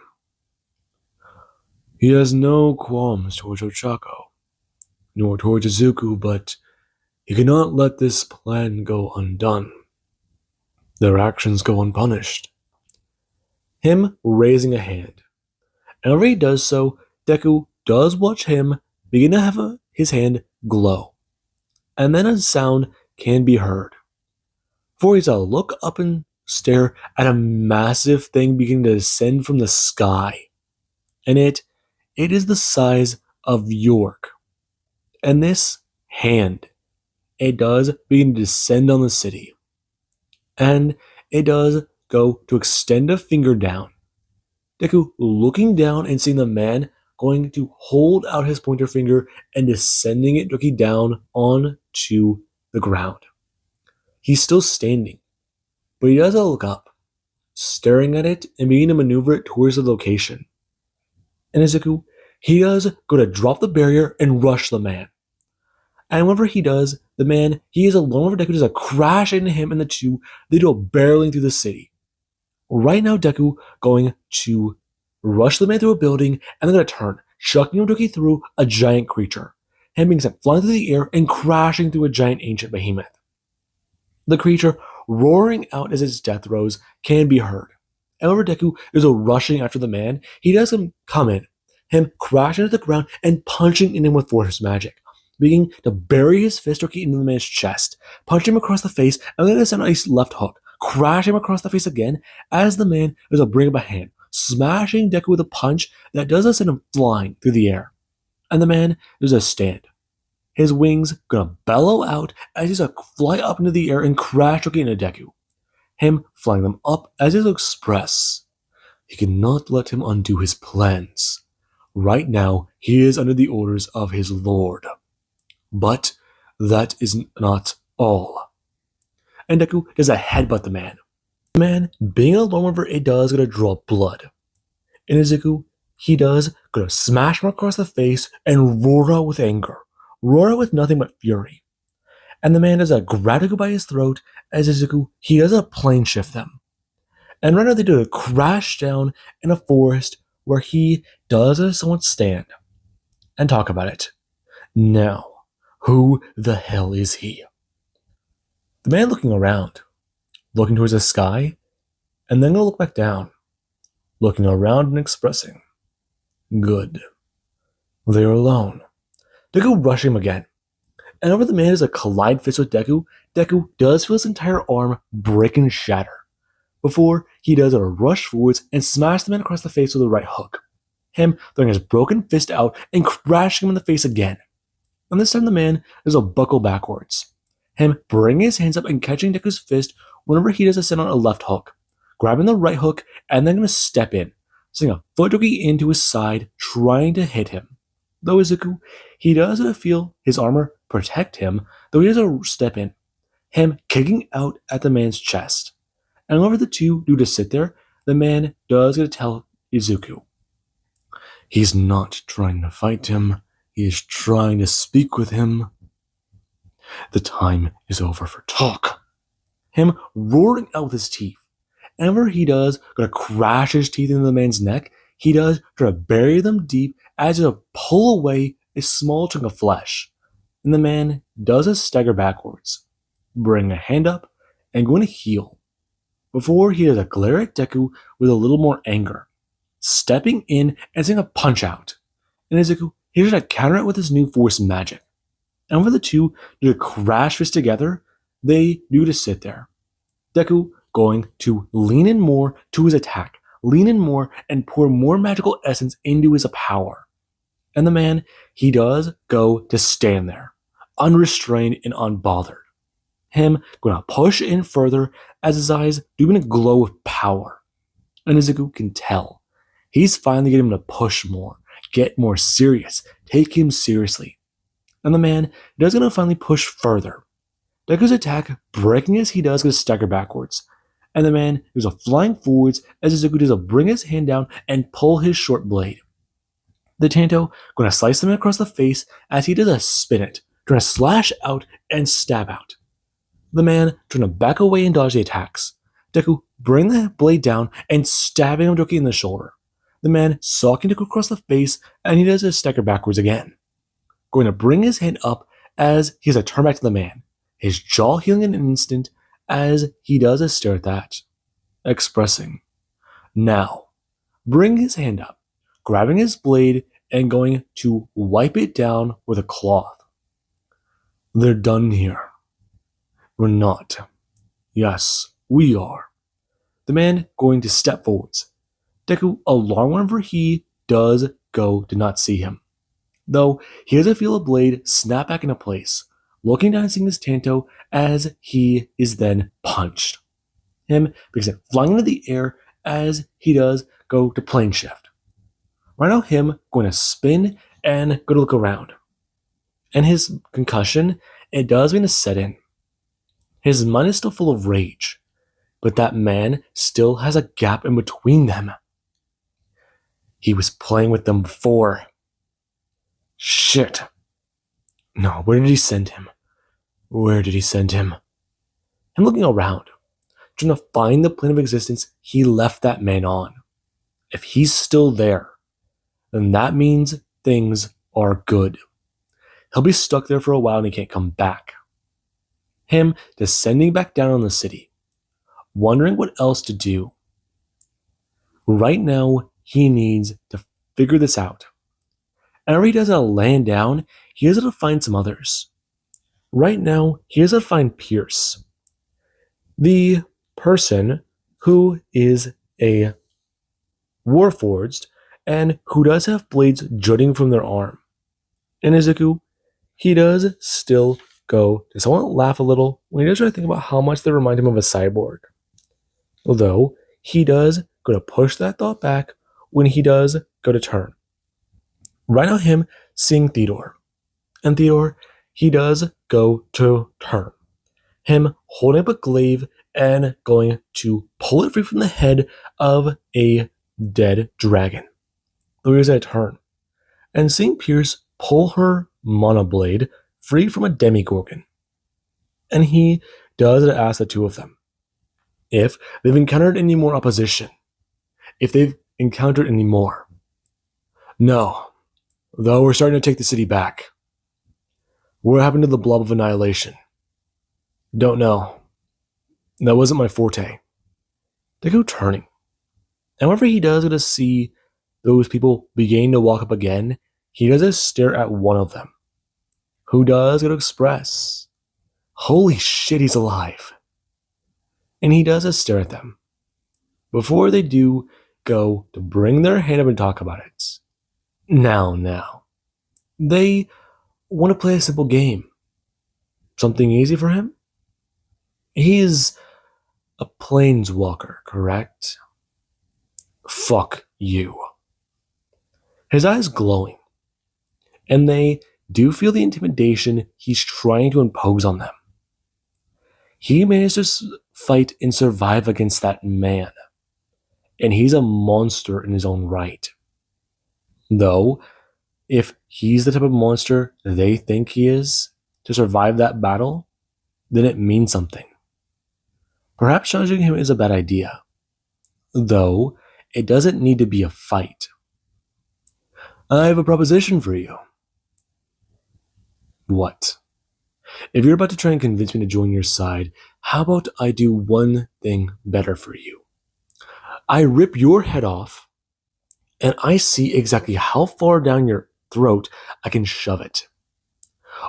He has no qualms towards Ochako, nor towards Izuku, but he cannot let this plan go undone. Their actions go unpunished. Him raising a hand. And whenever he does so, Deku does watch him begin to have his hand glow. And then a sound can be heard. For he's to look up and stare at a massive thing beginning to descend from the sky. And it is the size of York. And this hand, it does begin to descend on the city. And it does go to extend a finger down. Deku looking down and seeing the man going to hold out his pointer finger and descending it directly down onto the ground. He's still standing, but he does look up, staring at it and beginning to maneuver it towards the location. And Izuku, he does go to drop the barrier and rush the man. And whenever he does, the man, he is alone over Deku, does a crash into him and the two, they go barreling through the city. Right now, Deku going to rush the man through a building and then going to turn, chucking him directly through a giant creature. Him being sent flying through the air and crashing through a giant ancient behemoth. The creature roaring out as its death throes can be heard. And whenever Deku is rushing after the man, he does come in, him crashing to the ground and punching in him with force magic, beginning to bury his fist directly into the man's chest, punch him across the face, and then send a left hook, crash him across the face again as the man is to bring up a hand, smashing Deku with a punch that does send him flying through the air. And the man is a stand. His wings gonna bellow out as he's to fly up into the air and crash directly into Deku. Him flying them up as he's to express. He cannot let him undo his plans. Right now, he is under the orders of his lord. But that is not all. And Deku does a headbutt the man. The man, being alone whenever it does, gonna draw blood. And Izuku, he does gonna smash him across the face and roar out with anger. Roar out with nothing but fury. And the man does a grab Deku by his throat as Izuku, he does a plane shift them. And right now they do a crash down in a forest where he does somewhat stand and talk about it. Now, who the hell is he? The man looking around, looking towards the sky, and then gonna look back down, looking around and expressing. Good. They are alone. Deku rushing him again. And over the man is a collide fist with Deku. Deku does feel his entire arm break and shatter, before he does a rush forwards and smash the man across the face with a right hook. Him throwing his broken fist out and crashing him in the face again. And this time the man does a buckle backwards. Him bringing his hands up and catching Deku's fist whenever he does a send on a left hook, grabbing the right hook and then going to step in, sending a foot directly into his side, trying to hit him. Though Izuku, he does feel his armor protect him, though he does a step in, him kicking out at the man's chest. And whenever the two do to sit there, the man does get to tell Izuku. He's not trying to fight him, he is trying to speak with him. The time is over for talk. Him roaring out with his teeth. And whenever he does, gonna crash his teeth into the man's neck, he does try to bury them deep as to pull away a small chunk of flesh. And the man does a stagger backwards, bring a hand up, and going to heal. Before he does a glare at Deku with a little more anger, stepping in and sending a punch out. And Izuku, he does to counter it with his new force magic. And for the two do to crash fist together, they do to sit there. Deku going to lean in more to his attack, lean in more, and pour more magical essence into his power. And the man, he does go to stand there, unrestrained and unbothered. Him going to push in further as his eyes do begin to glow with power. And Izuku can tell. He's finally getting him to push more, get more serious, take him seriously. And the man does going to finally push further. Deku's attack, breaking as he does, going to stagger backwards. And the man goes a flying forwards as Izuku does a bring his hand down and pull his short blade. The Tanto going to slice him across the face as he does a spin it, trying to slash out and stab out. The man trying to back away and dodge the attacks. Deku bring the blade down and stabbing him directly in the shoulder. The man socking Deku across the face and he does a stagger backwards again. Going to bring his hand up as he has a turn back to the man. His jaw healing in an instant as he does a stare at that, expressing. Now, bring his hand up, grabbing his blade and going to wipe it down with a cloth. They're done here. We're not. Yes, we are. The man going to step forwards. Deku, alarmed whenever he does go to not see him. Though he doesn't feel a blade snap back into place, looking down and seeing his Tanto as he is then punched. Him begins flying into the air as he does go to plane shift. Right now him going to spin and go to look around. And his concussion, it does begin to set in. His mind is still full of rage, but that man still has a gap in between them. He was playing with them before. Shit. No, where did he send him? Where did he send him? I'm looking around, trying to find the plane of existence he left that man on. If he's still there, then that means things are good. He'll be stuck there for a while and he can't come back. Him descending back down on the city, wondering what else to do. Right now, he needs to figure this out. And whenever he does land down, he has to find some others. Right now, he has to find Pierce, the person who is a warforged and who does have blades jutting from their arm. And Izuku, he does still go to somewhat laugh a little when he does try to think about how much they remind him of a cyborg. Although, he does go to push that thought back when he does go to turn. Right now, him seeing Theodore. And Theodore, he does go to turn. Him holding up a glaive and going to pull it free from the head of a dead dragon. Though he was at a turn. And seeing Pierce pull her monoblade free from a demigorgon. And he does ask the two of them if they've encountered any more opposition. If they've encountered any more. No. Though we're starting to take the city back. What happened to the blob of annihilation? Don't know. That wasn't my forte. They go turning. And whenever he does get to see those people beginning to walk up again, he does just stare at one of them, who does get to express, holy shit, he's alive. And he does just stare at them. Before they do go to bring their hand up and talk about it. Now. They want to play a simple game. Something easy for him? He is a planeswalker, correct? Fuck you. His eyes glowing. And they do feel the intimidation he's trying to impose on them. He managed to fight and survive against that man. And he's a monster in his own right. Though, if he's the type of monster they think he is to survive that battle, then it means something. Perhaps challenging him is a bad idea. Though, it doesn't need to be a fight. I have a proposition for you. What? If you're about to try and convince me to join your side, how about I do one thing better for you? I rip your head off, and I see exactly how far down your throat I can shove it.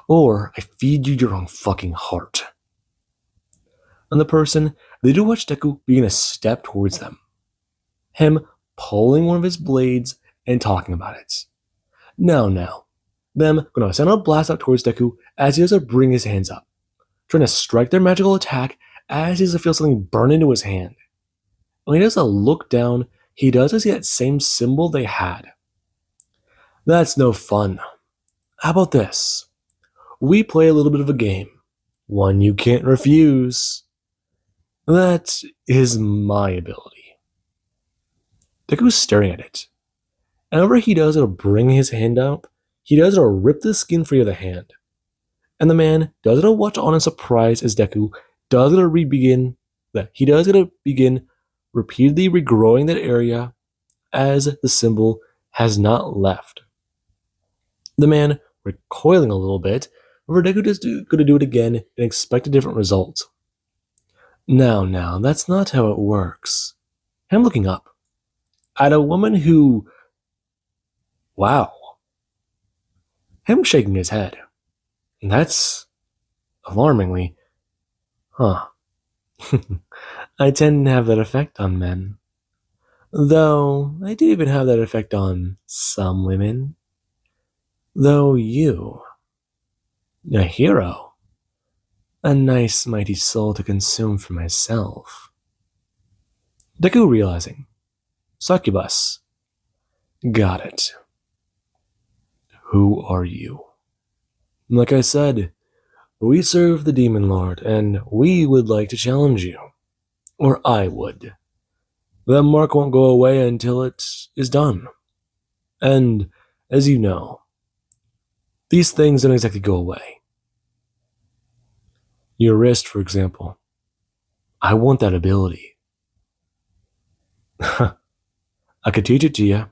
Or I feed you your own fucking heart. And the person, they do watch Deku begin to step towards them. Him pulling one of his blades and talking about it. Now. Them gonna send a blast out towards Deku as he does to bring his hands up, trying to strike their magical attack as he does to feel something burn into his hand. When he does a look down, he does see that same symbol they had. That's no fun. How about this? We play a little bit of a game. One you can't refuse. That is my ability. Deku's staring at it. And whenever he does, it'll bring his hand up. He does it'll rip the skin free of the hand. And the man does it'll watch on in surprise as Deku does it'll begin repeatedly regrowing that area as the symbol has not left. The man recoiling a little bit, where Deku is going to do it again and expect a different result. Now, that's not how it works. Him looking up at a woman who, wow. Him shaking his head. That's alarmingly, huh. I tend to have that effect on men. Though, I do even have that effect on some women. Though you, a hero, a nice mighty soul to consume for myself. Deku realizing. Succubus. Got it. Who are you? Like I said, we serve the Demon Lord, and we would like to challenge you. Or I would. That mark won't go away until it is done. And, as you know, these things don't exactly go away. Your wrist, for example. I want that ability. I could teach it to you,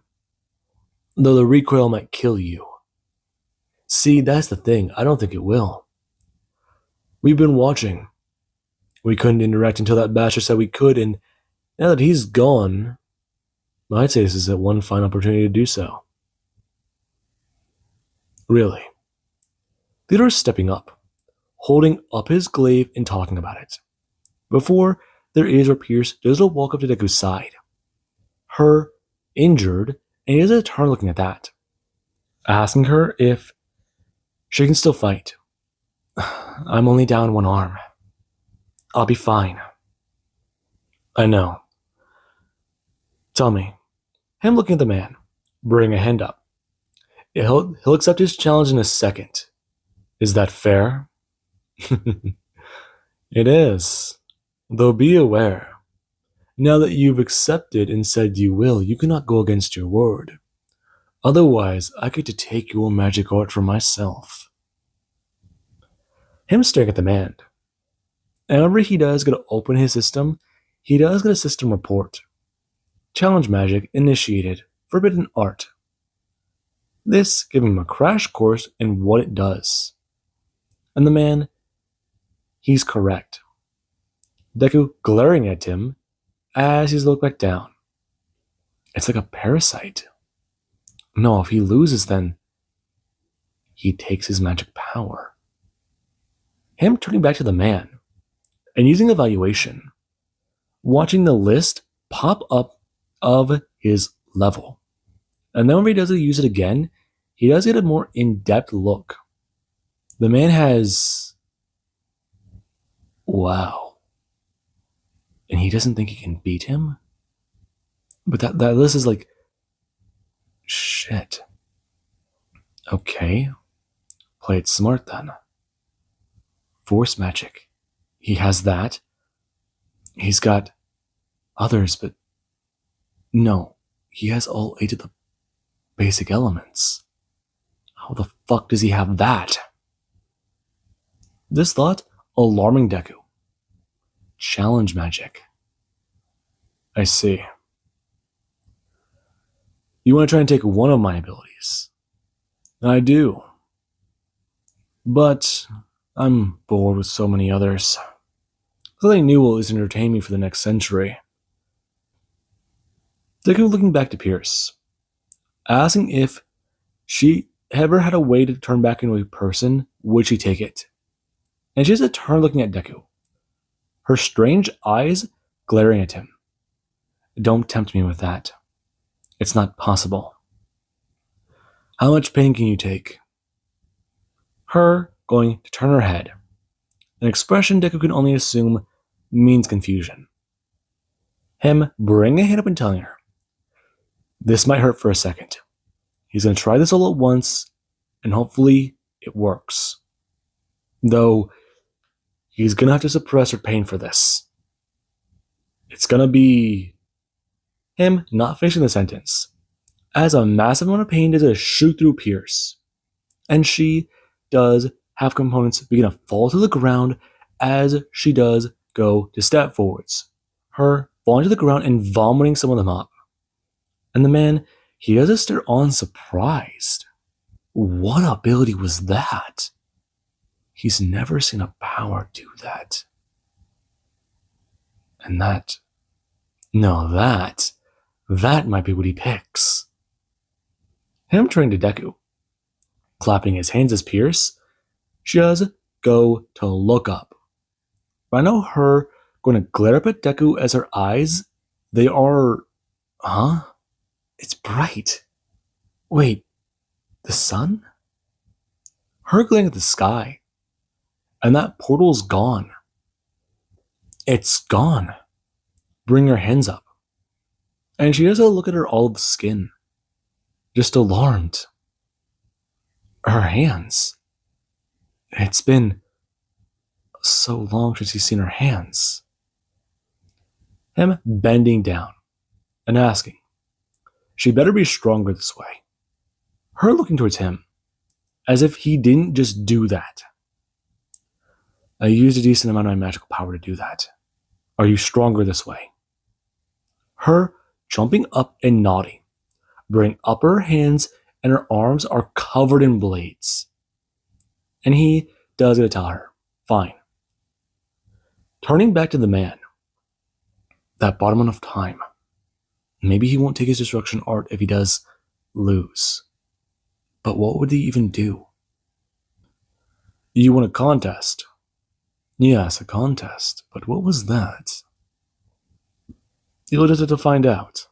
though the recoil might kill you. See, that's the thing. I don't think it will. We've been watching. We couldn't interact until that bastard said we could, and now that he's gone, I'd say this is a one fine opportunity to do so. Really. Theodore's stepping up, holding up his glaive and talking about it. Before their ears were pierced, Dizzle walked up to Deku's side. Her injured, and he does a turn looking at that, asking her if she can still fight. I'm only down one arm. I'll be fine. I know. Tell me. Him looking at the man, bring a hand up. He'll accept his challenge in a second. Is that fair? It is. Though be aware. Now that you've accepted and said you will, you cannot go against your word. Otherwise, I get to take your magic art for myself. Him staring at the man. And whenever he does get to open his system, he does get a system report. Challenge magic initiated. Forbidden art. This giving him a crash course in what it does. And the man, he's correct. Deku glaring at him as he's looked back down. It's like a parasite. No, if he loses, then he takes his magic power. Him turning back to the man and using evaluation, watching the list pop up of his level. And then when he does use it again, he does get a more in-depth look. The man has... Wow. And he doesn't think he can beat him? But that list is like... Shit. Okay. Play it smart then. Force magic. He has that. He's got others, but no. He has all 8 of the basic elements. How the fuck does he have that? This thought alarming Deku. Challenge magic. I see. You want to try and take one of my abilities? I do. But I'm bored with so many others. Something new will at least entertain me for the next century. Deku looking back to Pierce, asking if she ever had a way to turn back into a person, would she take it? And she has a turn looking at Deku. her strange eyes glaring at him. Don't tempt me with that. It's not possible. How much pain can you take? Her going to turn her head. An expression Deku can only assume means confusion. Him bringing a hand up and telling her, this might hurt for a second. He's going to try this all at once, and hopefully it works. Though, he's going to have to suppress her pain for this. It's going to be him not finishing the sentence, as a massive amount of pain does a shoot through Pierce. And she does have components begin to fall to the ground as she does go to step forwards. Her falling to the ground and vomiting some of them up. And the man, he does just stare on surprised. What ability was that? He's never seen a power do that. And that might be what he picks. Him turning to Deku, clapping his hands as Pierce, she does go to look up. But I know her going to glare up at Deku as her eyes, they are, It's bright. Wait, the sun? Her glaring at the sky, and that portal's gone. It's gone. Bring her hands up. And she does a look at her olive skin, just alarmed. Her hands. It's been so long since he's seen her hands. Him bending down and asking, she better be stronger this way. Her looking towards him, as if he didn't just do that. I used a decent amount of my magical power to do that. Are you stronger this way? Her jumping up and nodding, bring up her hands and her arms are covered in blades. And he does get to tell her, fine. Turning back to the man, that bought him enough time. Maybe he won't take his destruction art if he does lose. But what would he even do? You won a contest. Yes, a contest. But what was that? You'll just have to find out.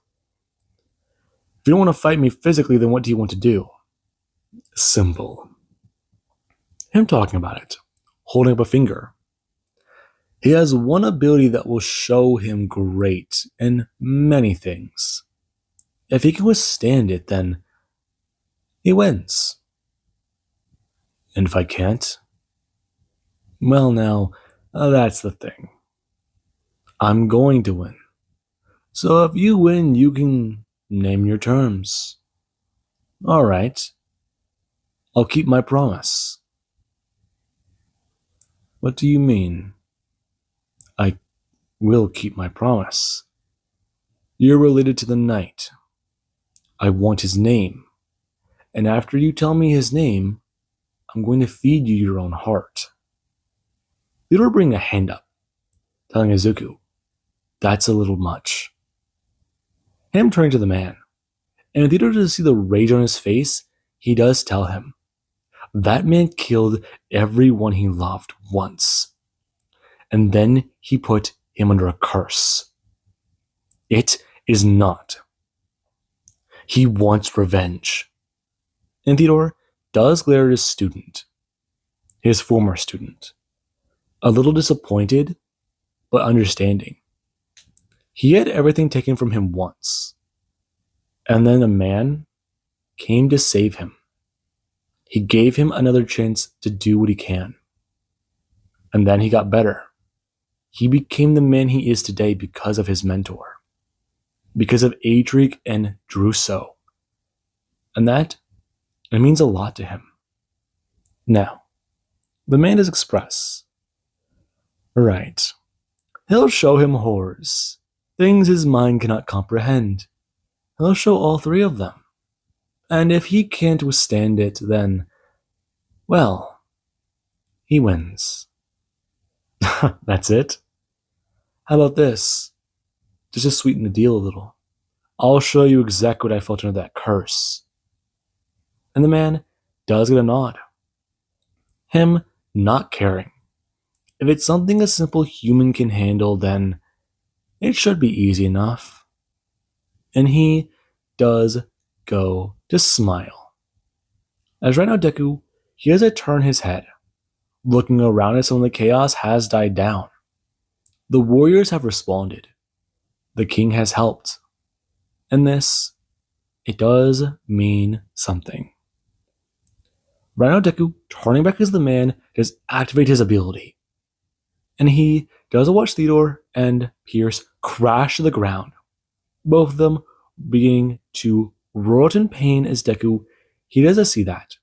If you don't want to fight me physically, then what do you want to do? Simple. Him talking about it, holding up a finger. He has one ability that will show him great in many things. If he can withstand it, then he wins. And if I can't, well now, that's the thing. I'm going to win. So if you win, you can name your terms. Alright. I'll keep my promise. What do you mean? I will keep my promise. You're related to the knight. I want his name. And after you tell me his name, I'm going to feed you your own heart. Theodore bring a hand up, telling Izuku, that's a little much. Him turning to the man, and Theodore to see the rage on his face, he does tell him, that man killed everyone he loved once. And then he put him under a curse. It is not. He wants revenge. And Theodore does glare at his student, his former student, a little disappointed, but understanding. He had everything taken from him once, and then a man came to save him. He gave him another chance to do what he can. And then he got better. He became the man he is today because of his mentor, because of Adric and Druso. And that, it means a lot to him. Now, the man does express. Right. He'll show him horrors, things his mind cannot comprehend. He'll show all three of them. And if he can't withstand it, then, well, he wins. That's it? How about this? Just to sweeten the deal a little. I'll show you exactly what I felt under that curse. And the man does get a nod. Him not caring. If it's something a simple human can handle, then it should be easy enough. And he does go to smile. As right now Deku, he has to turn his head, looking around as some of the chaos has died down. The warriors have responded. The king has helped. And this, it does mean something. Right now Deku, turning back as the man, does activate his ability. And he does watch Theodore and Pierce crash to the ground, both of them beginning to roar out in pain as Deku, he doesn't see that.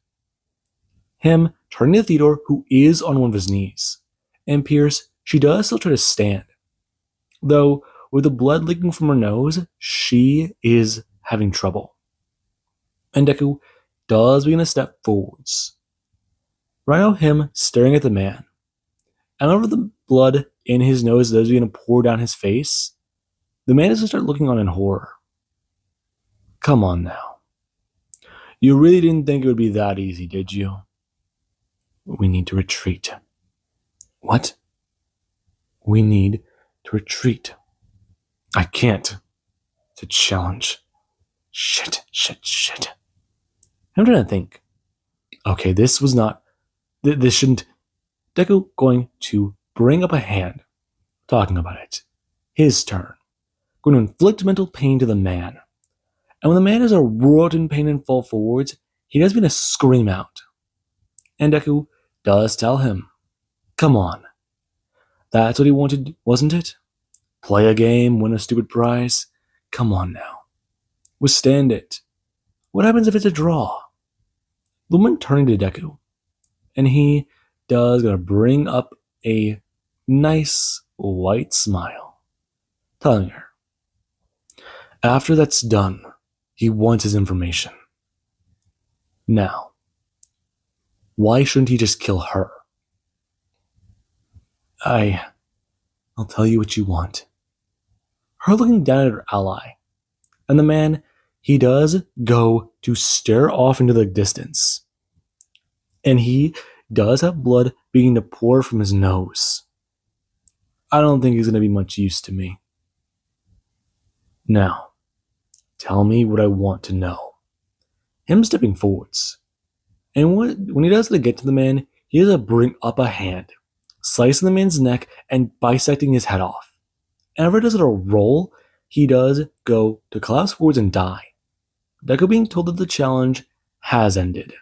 Him turning to Theodore, who is on one of his knees, and Pierce, she does still try to stand. Though, with the blood leaking from her nose, she is having trouble. And Deku does begin to step forwards. Right now, him staring at the man. And over the blood in his nose does begin to pour down his face, the man doesn't start looking on in horror. Come on now. You really didn't think it would be that easy, did you? We need to retreat. What? We need to retreat. I can't. It's a challenge. Shit. I'm trying to think. Okay, this was not... This shouldn't... Deku going to bring up a hand. Talking about it. His turn. Going to inflict mental pain to the man. And when the man is a roar out in pain and fall forwards, he does begin to scream out. And Deku does tell him, come on. That's what he wanted, wasn't it? Play a game, win a stupid prize. Come on now. Withstand it. What happens if it's a draw? The woman turning to Deku, and he does gonna bring up a nice white smile, telling her, after that's done, he wants his information. Now, why shouldn't he just kill her? I'll tell you what you want. Her looking down at her ally, and the man, he does go to stare off into the distance. And he does have blood beginning to pour from his nose. I don't think he's going to be much use to me. Now, tell me what I want to know. Him stepping forwards. And when he does get to the man, he does bring up a hand, slicing the man's neck and bisecting his head off. And ever does it a roll, he does go to collapse forwards and die. Deku being told that the challenge has ended.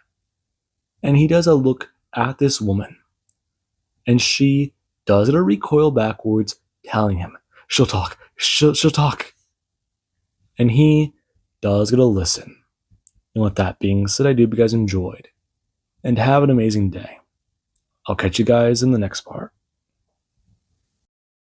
And he does a look at this woman. And she does get a recoil backwards, telling him, she'll talk. And he does get a listen. And with that being said, I do hope you guys enjoyed. And have an amazing day. I'll catch you guys in the next part.